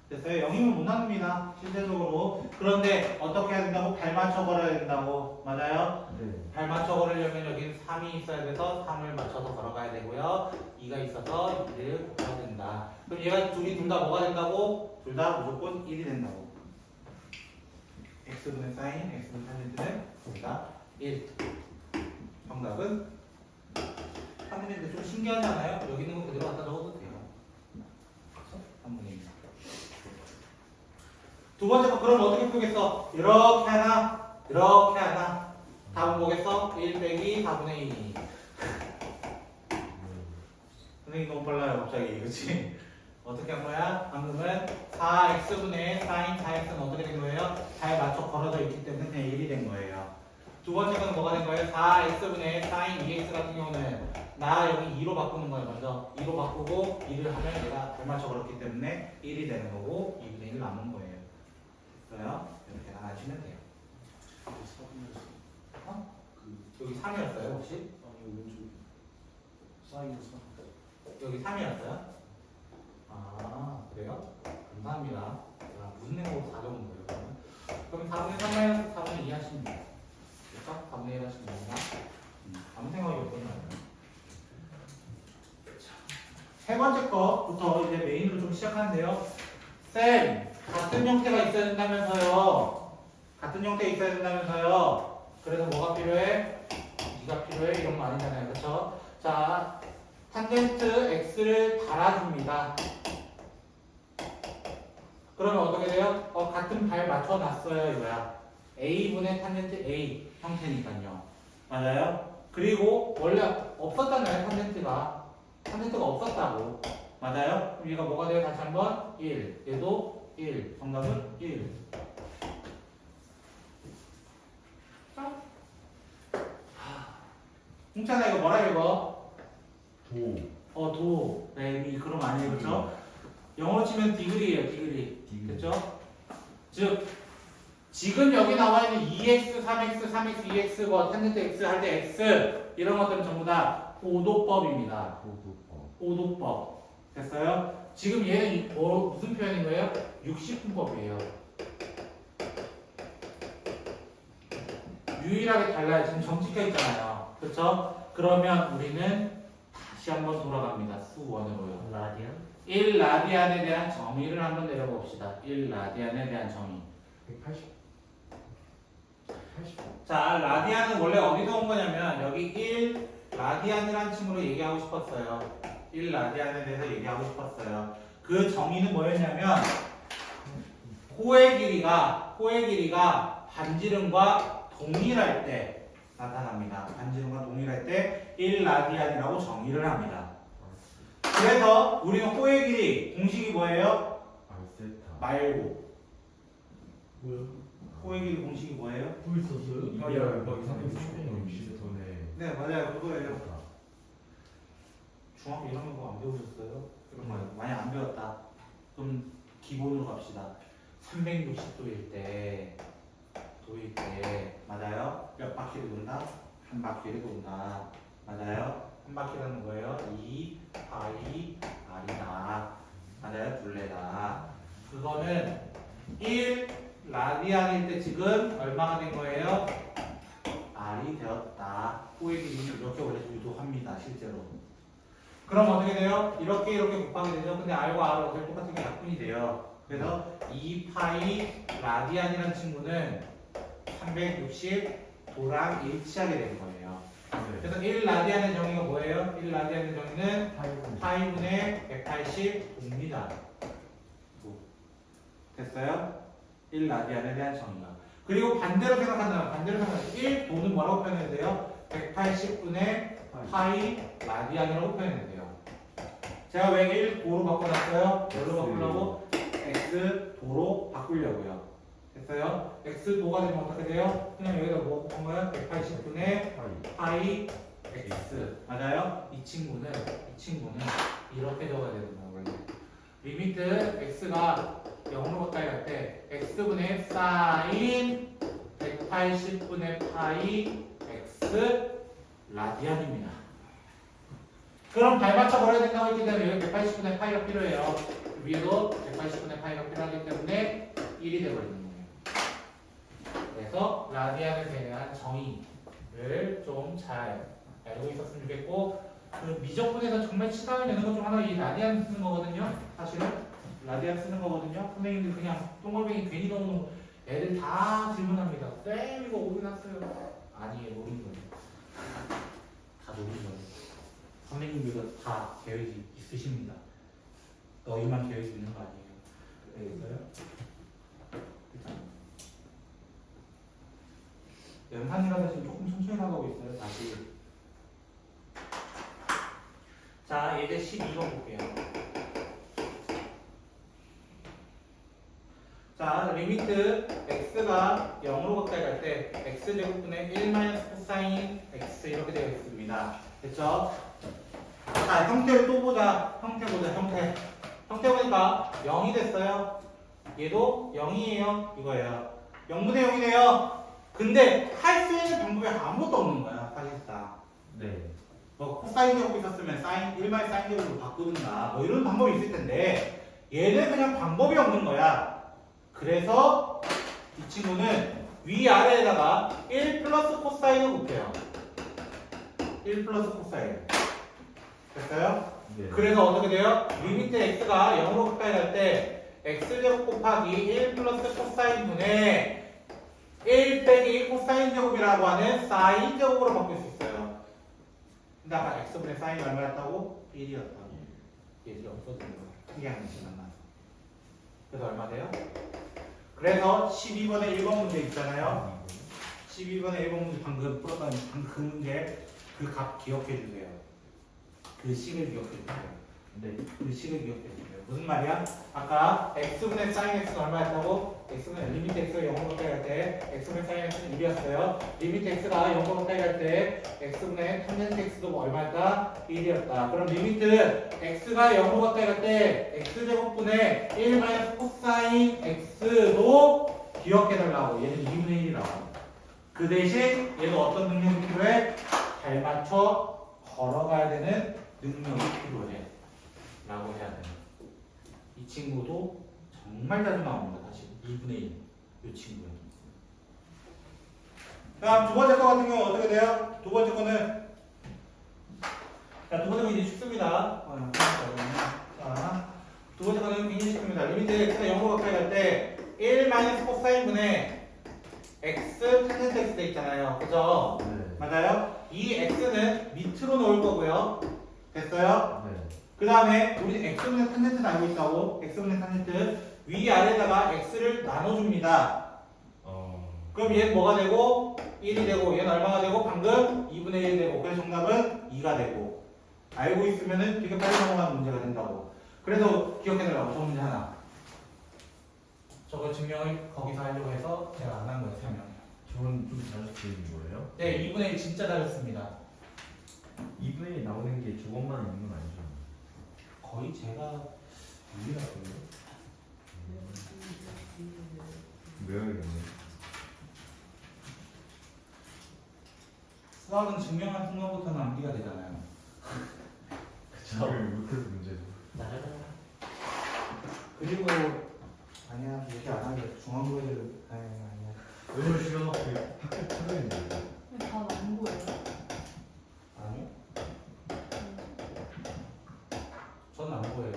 됐어요? 0이면 못 나눕니다. 실제적으로. 그런데 어떻게 해야 된다고? 발 맞춰 걸어야 된다고. 맞아요? 네. 발 맞춰 걸으려면 여기 3이 있어야 돼서 3을 맞춰서 걸어가야 되고요. 2가 있어서 2를 곱해야 된다. 그럼 얘가 둘이 둘 다 뭐가 된다고? 둘 다 무조건 1이 된다고. x분의 사인, x분의 탄젠트는 둘 다 1. 정답은 3분의 1인데 좀 신기하지 않아요? 여기 있는 거 그대로 갖다 적어도 돼요. 그렇죠? 3분의 1. 두 번째 거 그럼 어떻게 풀겠어? 이렇게 하나, 이렇게 하나. 답은 뭐겠어? 1 빼기 4분의 2. 선생님 너무 빨라요 갑자기 그치? 어떻게 한 거야? 방금은 4x분의 sin 4x는 어떻게 된 거예요? 잘 맞춰 걸어져 있기 때문에 그냥 1이 된 거예요. 두 번째 건 뭐가 된 거예요? 4x분의 sin 2x 같은 경우는 나 여기 2로 바꾸는 거예요. 먼저 2로 바꾸고 2를 하면 얘가 잘 맞춰 걸었기 때문에 1이 되는 거고 2분의 1 남은 거예요. 됐어요? 이렇게 나눠주면 돼요. 어? 여기 3이었어요 혹시? 아니 왼쪽 사인은 3. 여기 3이었어요? 아 그래요? 감사합니다. 야, 무슨 행복으로 4 적은 거예요 그러면? 그럼 4분의 3 마이너스 4분의 2 하시면 돼요. 그렇죠? 4분의 1 하시면 됩니다. 아무 생각이 없거든요. 세 번째 거부터 이제 메인으로 좀 시작하는데요. 쌤, 같은 형태가 있어야 된다면서요. 같은 형태 있어야 된다면서요. 그래서 뭐가 필요해? B가 필요해? 이런 거 아니잖아요. 그렇죠? 자, 탄젠트 X를 달아줍니다. 그러면 어떻게 돼요? 같은 발 맞춰놨어요. 이거야. A분의 탄젠트 A 형태니까요. 맞아요? 그리고 원래 없었잖아요. 탄젠트가 없었다고. 맞아요? 그럼 얘가 뭐가 돼요? 다시 한번 1. 얘도 1. 정답은 1. 홍찬아 이거 뭐라 읽어? 도. 네, 그럼 아니에요. 그렇죠? 영어로 치면 디그리예요. 디그리. 그렇죠? 즉 지금 여기 나와 있는 2x, 3x, 3x, 2x, 뭐 탄젠트 x 할 때 x 이런 것들은 전부 다 오도법입니다. 오도법. 됐어요? 지금 얘는 무슨 표현인 거예요? 60분법이에요. 유일하게 달라요. 지금 정직가 있잖아요. 그렇죠? 그러면 우리는 다시 한번 돌아갑니다. 수원으로요. 라디안? 1라디안에 대한 정의를 한번 내려봅시다. 1라디안에 대한 정의. 180. 자, 라디안은 원래 어디서 온 거냐면 여기 1라디안이라는 친구로 얘기하고 싶었어요. 1라디안에 대해서 얘기하고 싶었어요. 그 정의는 뭐였냐면 호의 길이가 반지름과 동일할 때 나타납니다. 반지름과 동일할 때 1라디안이라고 정의를 합니다. 그래서 우리는 호의 길이 공식이 뭐예요? 알세타. 말고 뭐야? 호의 길이 공식이 뭐예요? 뭐 있었어요? 이야 거기 360도네. 네 맞아요 그거예요. 중학교 1학년 거 안 배우셨어요? 이런 거 많이 안 배웠다. 그럼 기본으로 갑시다. 360도일 때 맞아요? 몇 바퀴를 돈다? 한 바퀴를 돈다. 맞아요? 한 바퀴라는 거예요. 2 파이 r이다. 맞아요? 둘레다. 그거는 1 라디안일 때 지금 얼마가 된 거예요? r이 되었다. 호의 길이는 이렇게 원래 유도합니다. 실제로. 그럼 어떻게 돼요? 이렇게 곱하게 되죠. 근데 r과 r은 어떻게 똑같은 게 약분이 돼요. 그래서 2파이 라디안이라는 친구는 360도랑 일치하게 되는 거예요. 그래서 1라디안의 정의가 뭐예요? 1라디안의 정의는 파이분의 180도입니다. 됐어요? 1라디안에 대한 정의가. 그리고 반대로 생각한다면 1도는 뭐라고 표현해야 돼요? 180분의 파이 라디안이라고 표현해야 돼요. 제가 왜 1도로 바꿔놨어요? 뭘로 바꾸려고? x도로 바꾸려고요. 됐어요? x도가 되면 어떻게 돼요? 그냥 여기다 뭐 곱한 거야? 180분의 파이 x. 맞아요? 이 친구는 이렇게 적어야 되는 거야 원래. 리미트 x가 0으로 가까이 갈 때 x분의 사인 180분의 파이 x 라디안입니다. 그럼 발 맞춰 걸어야 된다고 했기 때문에 여기 180분의 파이가 필요해요. 위에도 180분의 파이가 필요하기 때문에 1이 되어버리는 거예요. 그래서 라디안에 대한 정의를 좀 잘 알고 있었으면 좋겠고, 그 미적분에서 정말 치사하게 되는 것 중 하나 이 라디안 쓰는 거거든요. 사실은 라디안 쓰는 거거든요. 선생님들 그냥 똥골뱅이 괜히 넣어놓은 애들 다 질문합니다. 쌤 이거 어디 났어요? 아니에요, 노린 거예요. 다 노린 거예요. 선생님들도 다 계획이 있으십니다. 너희만 계획이 있는 거 아니에요. 알겠어요? 연산이라서 지금 조금 천천히 나가고 있어요. 다시. 자, 예제 12번 볼게요. 자, 리미트 x가 0으로 가까이 갈 때 x제곱분의 1 마이너스 코사인 x 이렇게 되어 있습니다. 됐죠? 자, 형태를 또 보자. 형태 보자, 형태. 형태 보니까 0이 됐어요. 얘도 0이에요. 이거예요. 0분의 0이네요. 근데 할 수 있는 방법이 아무것도 없는 거야, 사실상. 네. 뭐 코사인 제곱이 있었으면 사인 1마이 사인 제곱으로 바꾸든가 뭐 이런 방법이 있을 텐데 얘는 그냥 방법이 없는 거야. 그래서 이 친구는 위아래에다가 1 플러스 코사인을 곱해요. 1 플러스 코사인. 됐어요? 네. 그래서 어떻게 돼요? 리미트 x가 0으로 가까이 갈 때 x제곱 곱하기 1 플러스 코사인 분의 1 빼기 코사인 제곱이라고 하는 사인 제곱으로 바뀔 수 있어요. 근데 아까 x분의 사인이 얼마였다고? 1이었다고. 얘들이 없어지는 거야. 특이한 것이 만나서. 그래서 얼마 돼요? 그래서 12번에 1번 문제 있잖아요. 12번에 1번 문제 방금 풀었던 그 문제 그 값 기억해 주세요. 그 식을 기억해 주세요. 네. 그 식을 기억해 주세요. 무슨 말이야? 아까 x분의 sin x가 얼마였다고? x분의 리미트 x가 0으로 가까이 갈 때 x분의 sin x는 1이었어요. 리미트 x가 0으로 가까이 갈 때 x분의 탄젠트 x도 뭐 얼마였다? 1이었다. 그럼 리미트 x가 0으로 가까이 갈 때 x제곱분의 1 마이너스 코사인 x도 기억해달라고. 얘는 2분의 1이라고. 그 대신 얘도 어떤 능력이 필요해? 잘 맞춰 걸어가야 되는 능력이 필요해. 라고 해야 돼. 이 친구도 정말 자주 나옵니다. 다시 2분의 1. 이 친구요. 다음 두 번째 거 같은 경우 어떻게 돼요? 두 번째 거는 자, 두 번째 거는 이제 쉽습니다. 자, 두 번째 거는 굉장히 쉽습니다. 리미트 x가 0으로 가까이 갈 때 1 마이너스 코사인 분의 x 탄젠트 x 돼 있잖아요. 그죠? 네. 맞아요? 이 x는 밑으로 놓을 거고요. 됐어요? 네. 그 다음에 우리 x분의 탄젠트는 알고 있다고. x분의 탄젠트 위아래다가 x를 나눠줍니다. 그럼 얘는 뭐가 되고 1이 되고 얘는 얼마가 되고 방금 2분의 1이 되고 그래서 정답은 2가 되고 알고 있으면은 되게 빨리 넘어가는 문제가 된다고. 그래서 기억해달라고. 저 문제 하나. 저거 증명을 거기서 하려고 해서 제가 안 한 거예요. 설명. 저는 좀 자주 쓰이는 거예요? 네, 2분의 1 진짜 잘했습니다. 2분에 나오는 게 저것만 있는 건 아니죠? 거의 제가 유일하고요. 외워야겠네. 수학은 증명한 순간부터는 암기가 되잖아요. 그쵸. 못해서 문제죠. 그리고 아니야 이렇게 안 하게 중앙고 애들 아니야. 너무 싫어. 학교 찾아있는데. 왜 다 안 보여요? 아니요. 저는 안 보여요.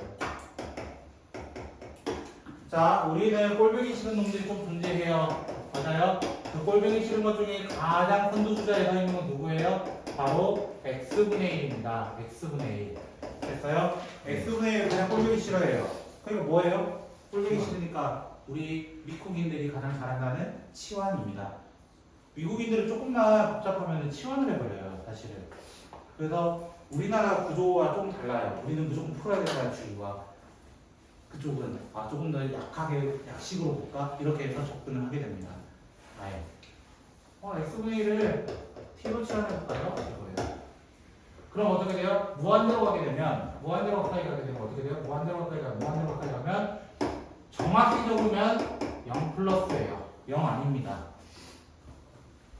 자, 우리는 꼴보기 싫은 놈들이 좀 존재해요. 맞아요? 그 꼴보기 싫은 것 중에 가장 큰 숫자에 서 있는 건 누구예요? 바로 x분의 1입니다. x분의 1. 됐어요? x분의 1 그냥 꼴보기 싫어해요. 그러니까 뭐예요? 꼴보기 싫으니까 우리 미국인들이 가장 잘한다는 치환입니다. 미국인들은 조금만 복잡하면 치환을 해버려요, 사실은. 그래서 우리나라 구조와 좀 달라요. 우리는 무조건 풀어야 된다는 주의와 그쪽은 조금 더 약하게 약식으로 볼까? 이렇게 해서 접근을 하게 됩니다. 아예. x분의 1을 t로 치환해볼까요? 이거예요. 그럼 어떻게 돼요? 무한대로 가게 되면 무한대로 가까이 가게 되면 어떻게 돼요? 무한대로 가까이 가면 정확히 적으면 0 플러스예요. 0 아닙니다.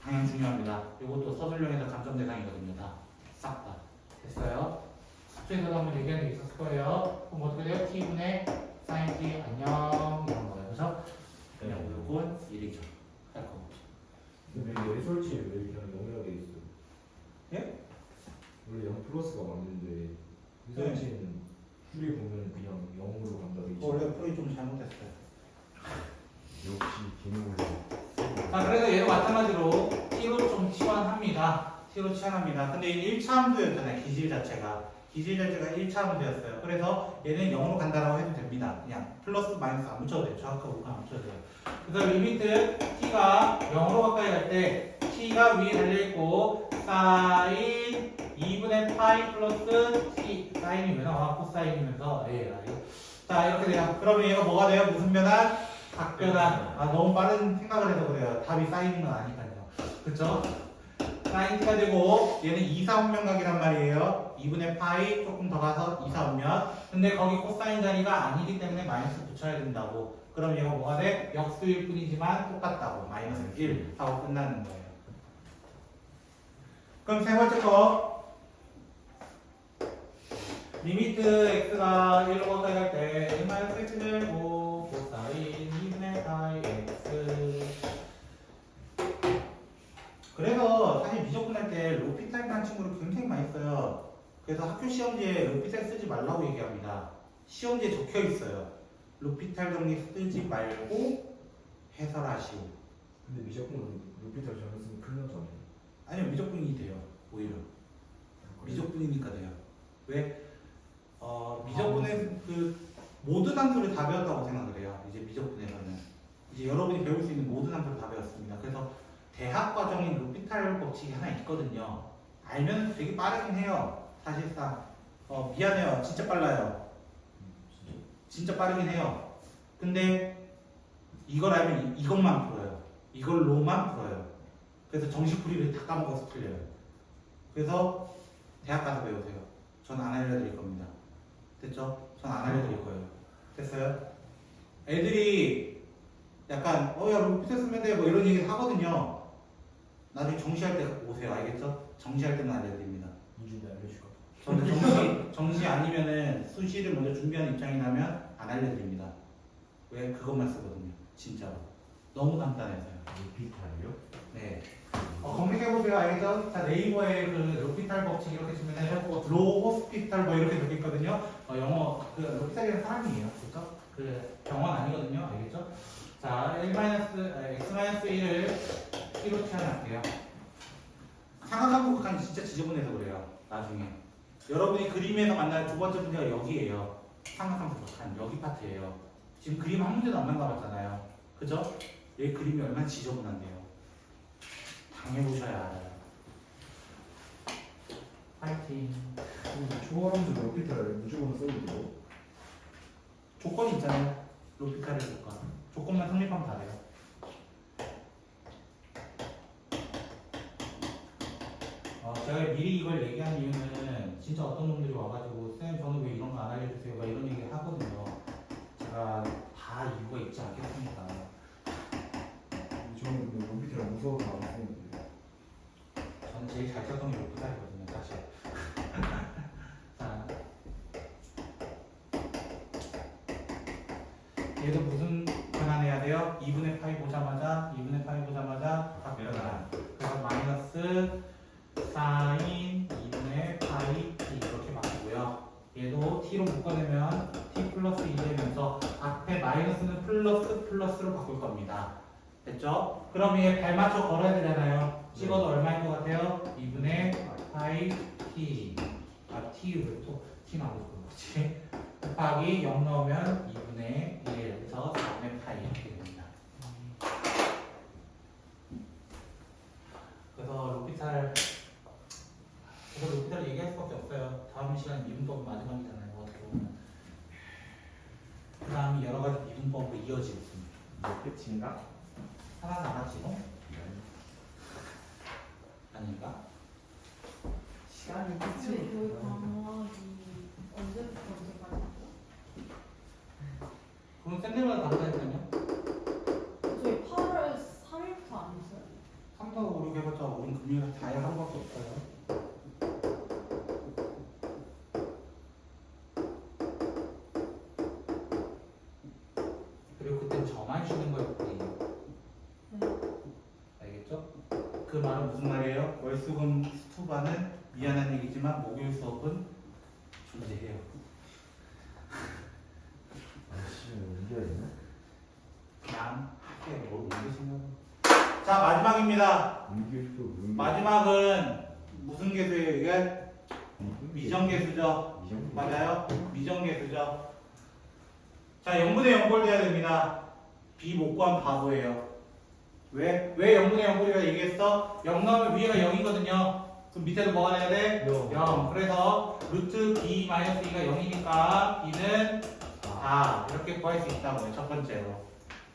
당연 중요합니다. 이것도 서술형에서 감점 대상이거든요. 싹 다. 됐어요? 숙제에서도 한번 얘기한 게 있었을 거예요. 그럼 어떻게 돼요? t분의 sin t 안녕 이런 거예요. 그래서 그냥 무조건 1이죠. 할 거 없죠. 근데 왜 솔직히 왜 이렇게 0이라고 돼 있어? 예? 원래 0 플러스가 맞는데 이설치는 풀이 보면 그냥 0으로 간다 돼 있어. 원래 풀이 좀 잘못됐어요. 역시 개념을. 자, 그래서 얘도 마찬가지로 t로 좀 치환합니다. t로 치환합니다. 근데 이 1차 함수였잖아요. 기질 자체가 1차 함수였어요. 그래서 얘는 0으로 간다라고 해도 됩니다. 그냥 플러스 마이너스 안 붙여도 돼요. 정확하고 안 붙여도 돼요. 그래서 리미트 t가 0으로 가까이 갈 때 t가 위에 달려있고 sin 2분의 파이 플러스 t 사인이 왜 나와? 코사인이면서 자 이렇게 돼요. 그러면 얘가 뭐가 돼요? 무슨 변환? 각변화. 너무 빠른 생각을 해서 그래요. 답이 사인인 건 아니까요. 그쵸? 사인 t가 되고 얘는 2,4분면각이란 말이에요. 2분의 파이 조금 더 가서 2,4분면. 근데 거기 코사인 자리가 아니기 때문에 마이너스 붙여야 된다고. 그럼 얘가 뭐가 돼? 역수일 뿐이지만 똑같다고. 마이너스 1 하고 끝나는 거예요. 그럼 세 번째 거. 리미트 x가 1로 가까이 갈 때 1-x 제곱 코사인 2분의 파이 x. 그래서 사실 미적분할 때 로피탈이라는 친구를 굉장히 많이 써요. 그래서 학교 시험지에 로피탈 쓰지 말라고 얘기합니다. 시험지에 적혀 있어요. 로피탈 정리 쓰지 말고 해설하시오. 근데 미적분은 루피터 잘했으면 큰일 나잖아요. 아니요, 미적분이 돼요. 오히려 미적분이니까 돼요. 왜? 미적분의 그 모든 함수를 다 배웠다고 생각을 해요. 이제 미적분에서는 이제 여러분이 배울 수 있는 모든 함수를 다 배웠습니다. 그래서 대학 과정인 루피탈 법칙이 하나 있거든요. 알면 되게 빠르긴 해요. 사실상 미안해요. 진짜 빨라요. 진짜 빠르긴 해요. 근데 이걸 알면 이것만 풀어요. 이걸로만 풀어요. 그래서 정식풀이를 다 까먹어서 풀려요. 그래서 대학 가서 배우세요. 전 안 알려드릴 겁니다. 됐죠? 전 안 알려드릴 거예요. 됐어요? 애들이 약간 야 루피탈 쓰면 돼 뭐 이런 얘기 하거든요. 나중에 정시할 때 오세요. 알겠죠? 정시할 때는 알려드립니다. 이준이 알려줄까? 저는 정시 아니면은 수시를 먼저 준비하는 입장이라면 안 알려드립니다. 왜? 그것만 쓰거든요. 진짜로. 너무 간단해서요. 루피탈이요? 네. 검색해보세요. 알겠죠? 자, 네이버에 그 로피탈 법칙 이렇게 치면은 로호스피탈 뭐 이렇게 적혀있거든요. 영어, 그 로피탈이라는 사람이에요. 그죠? 그 병원 아니거든요. 알겠죠? 자, x-1을 T로 치환할게요. 삼각함수 극한이 진짜 지저분해서 그래요. 나중에. 여러분이 그림에서 만날 두 번째 문제가 여기에요. 삼각함수 극한. 여기 파트예요. 지금 그림 한 문제도 안 만나봤잖아요. 그죠? 얘 그림이 얼마나 지저분한데요. 당해보셔야 알아요. 파이팅. 초월함수 루피터 무조건 써도 돼요? 조건이 있잖아요. 로피탈의 조건. 조건만 성립하면 다 돼요. 제가 미리 이걸 얘기한 이유는 진짜 어떤 놈들이 와가지고 쌤 저는 왜 이런 거 안 알려주세요? 막 이런 얘기 하거든요. 제가 다 이유가 있지 않겠습니까? 저는 근데 루피터를 무서워서 안 쓰는데. 저는 제일 잘 썼던 게 로피탈이거든요, 사실. 자, 얘도 무슨 변환해야 돼요? 2분의 파이 보자마자 각변환. 그래서 마이너스 사인 2분의 파이 t 이렇게 바뀌고요. 얘도 t로 묶어내면 t 플러스 2 되면서 앞에 마이너스는 플러스로 바꿀 겁니다. 됐죠? 그럼 얘 발맞춰 걸어야 되잖아요. 찍어도 얼마인 것 같아요? 2분의 파이 t. t 왜 또 t 나오고 그런 거지? 곱하기 0 넣으면 2분의 1에서 4분의 파이 이렇게 됩니다. 그래서 로피탈 얘기할 수밖에 없어요. 다음 시간에 미분법 마지막이잖아요. 어떻게 보면. 그 다음이 여러 가지 미분법으로 이어지고 있습니다. 이제 끝인가? 하나 남았지롱? 아닌가? 시간이 근데 저희 과목이 언제부터 언제까지? 그럼 쌤들마다 다르다니까요? 저희 8월 3일부터 안 했어요? 3, 4, 5, 6 해봤자 우린 금요일 다에 하루밖에 없어요. 그리고 그땐 저만 쉬는 거였거든요. 네. 알겠죠? 그 말은 무슨 말이에요? 월수금 스투바는 미안한 얘기지만 목요일 수업은 존재해요. 아씨 옮겨야 되나? 그냥 하게 뭘 옮길 생각은. 자, 마지막입니다. 옮길 수 마지막은 무슨 개수예요 이게? 미정계수죠. 미정 맞아요? 미정계수죠. 자, 0분의 0꼴 돼야 됩니다. b 못 구하면 바보예요. 왜 0분의 0꼴이라 얘기했어? 0 넣으면 위에가 0이거든요. 그럼 밑에도 뭐가 돼야 돼? 0. 그래서 루트 b 마이너스 2가 0이니까 b는 4 이렇게 구할 수 있다고요. 첫 번째로.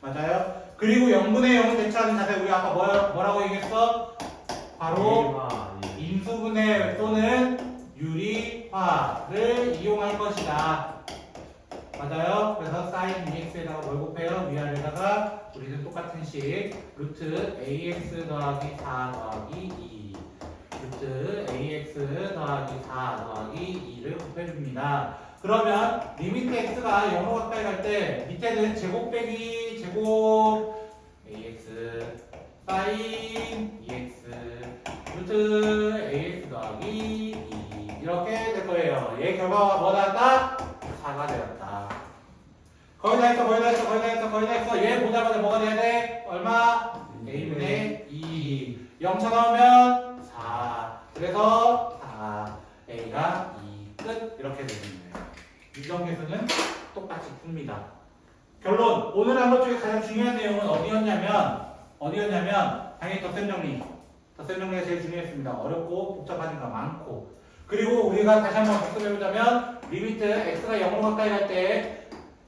맞아요? 그리고 0분의 0을 대체하는 자세 우리 아까 뭐라고 얘기했어? 바로 인수분해 또는 유리화를 이용할 것이다. 맞아요? 그래서 sin EX에다가 뭘 곱해요? 위아래다가 우리는 똑같은 식 루트 AX 더하기 4 더하기 2 루트 AX 더하기 4 더하기 2를 곱해줍니다. 그러면 리미트 x가 0으로 가까이 갈 때 밑에는 제곱 빼기 제곱 AX sin EX 루트 AX 더하기 2 이렇게 될 거예요. 얘 결과가 뭐 나왔다? 4가 되었다. 거의 다 했어. 얘 보자마자 뭐가 돼야 돼? 얼마? A분의 2. 0 쳐넣으면 4. 그래서 4. A가 2. 끝. 이렇게 되는 거예요. 유정계수는 똑같이 풉니다. 결론. 오늘 한 것 중에 가장 중요한 내용은 어디였냐면 당연히 덧셈 정리. 덧셈 정리가 제일 중요했습니다. 어렵고 복잡하니까 많고. 그리고 우리가 다시 한번 복습해보자면 리미트 x가 0으로 가까이 갈 때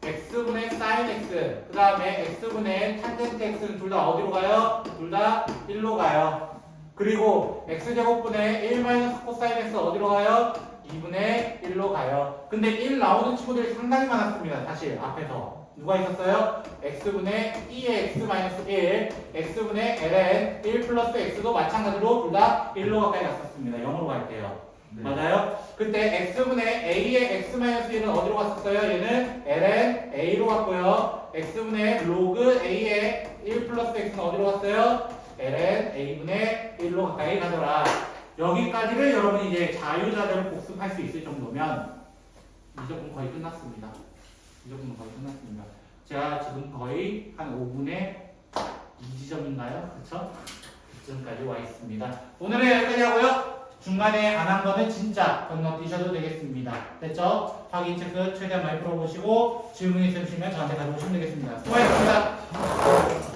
x분의 sin x 그 다음에 x분의 탄젠트 x는 둘 다 어디로 가요? 둘 다 1로 가요. 그리고 x제곱분의 1 마이너스 코사인 x 어디로 가요? 2분의 1로 가요. 근데 1 나오는 친구들이 상당히 많았습니다. 사실 앞에서 누가 있었어요? x분의 2의 x 마이너스 1 x분의 ln 1 플러스 x도 마찬가지로 둘 다 1로 가까이 갔었습니다. 0으로 갈 때요. 네. 맞아요? 그때 x분의 a의 x-1은 어디로 갔었어요? 얘는 ln a로 갔고요. x분의 로그 a의 1 플러스 x는 어디로 갔어요? ln a분의 1로 가까이 가더라. 여기까지를 여러분이 이제 자유자재를 복습할 수 있을 정도면 이 적분 거의 끝났습니다. 제가 지금 거의 한 5분의 2지점인가요? 그쵸? 그쯤까지 와 있습니다. 오늘은 여기까지 하고요. 중간에 안 한 거는 진짜 건너뛰셔도 되겠습니다. 됐죠? 확인 체크 최대한 많이 풀어보시고 질문 있으시면 저한테 가져오시면 되겠습니다. 수고하셨습니다.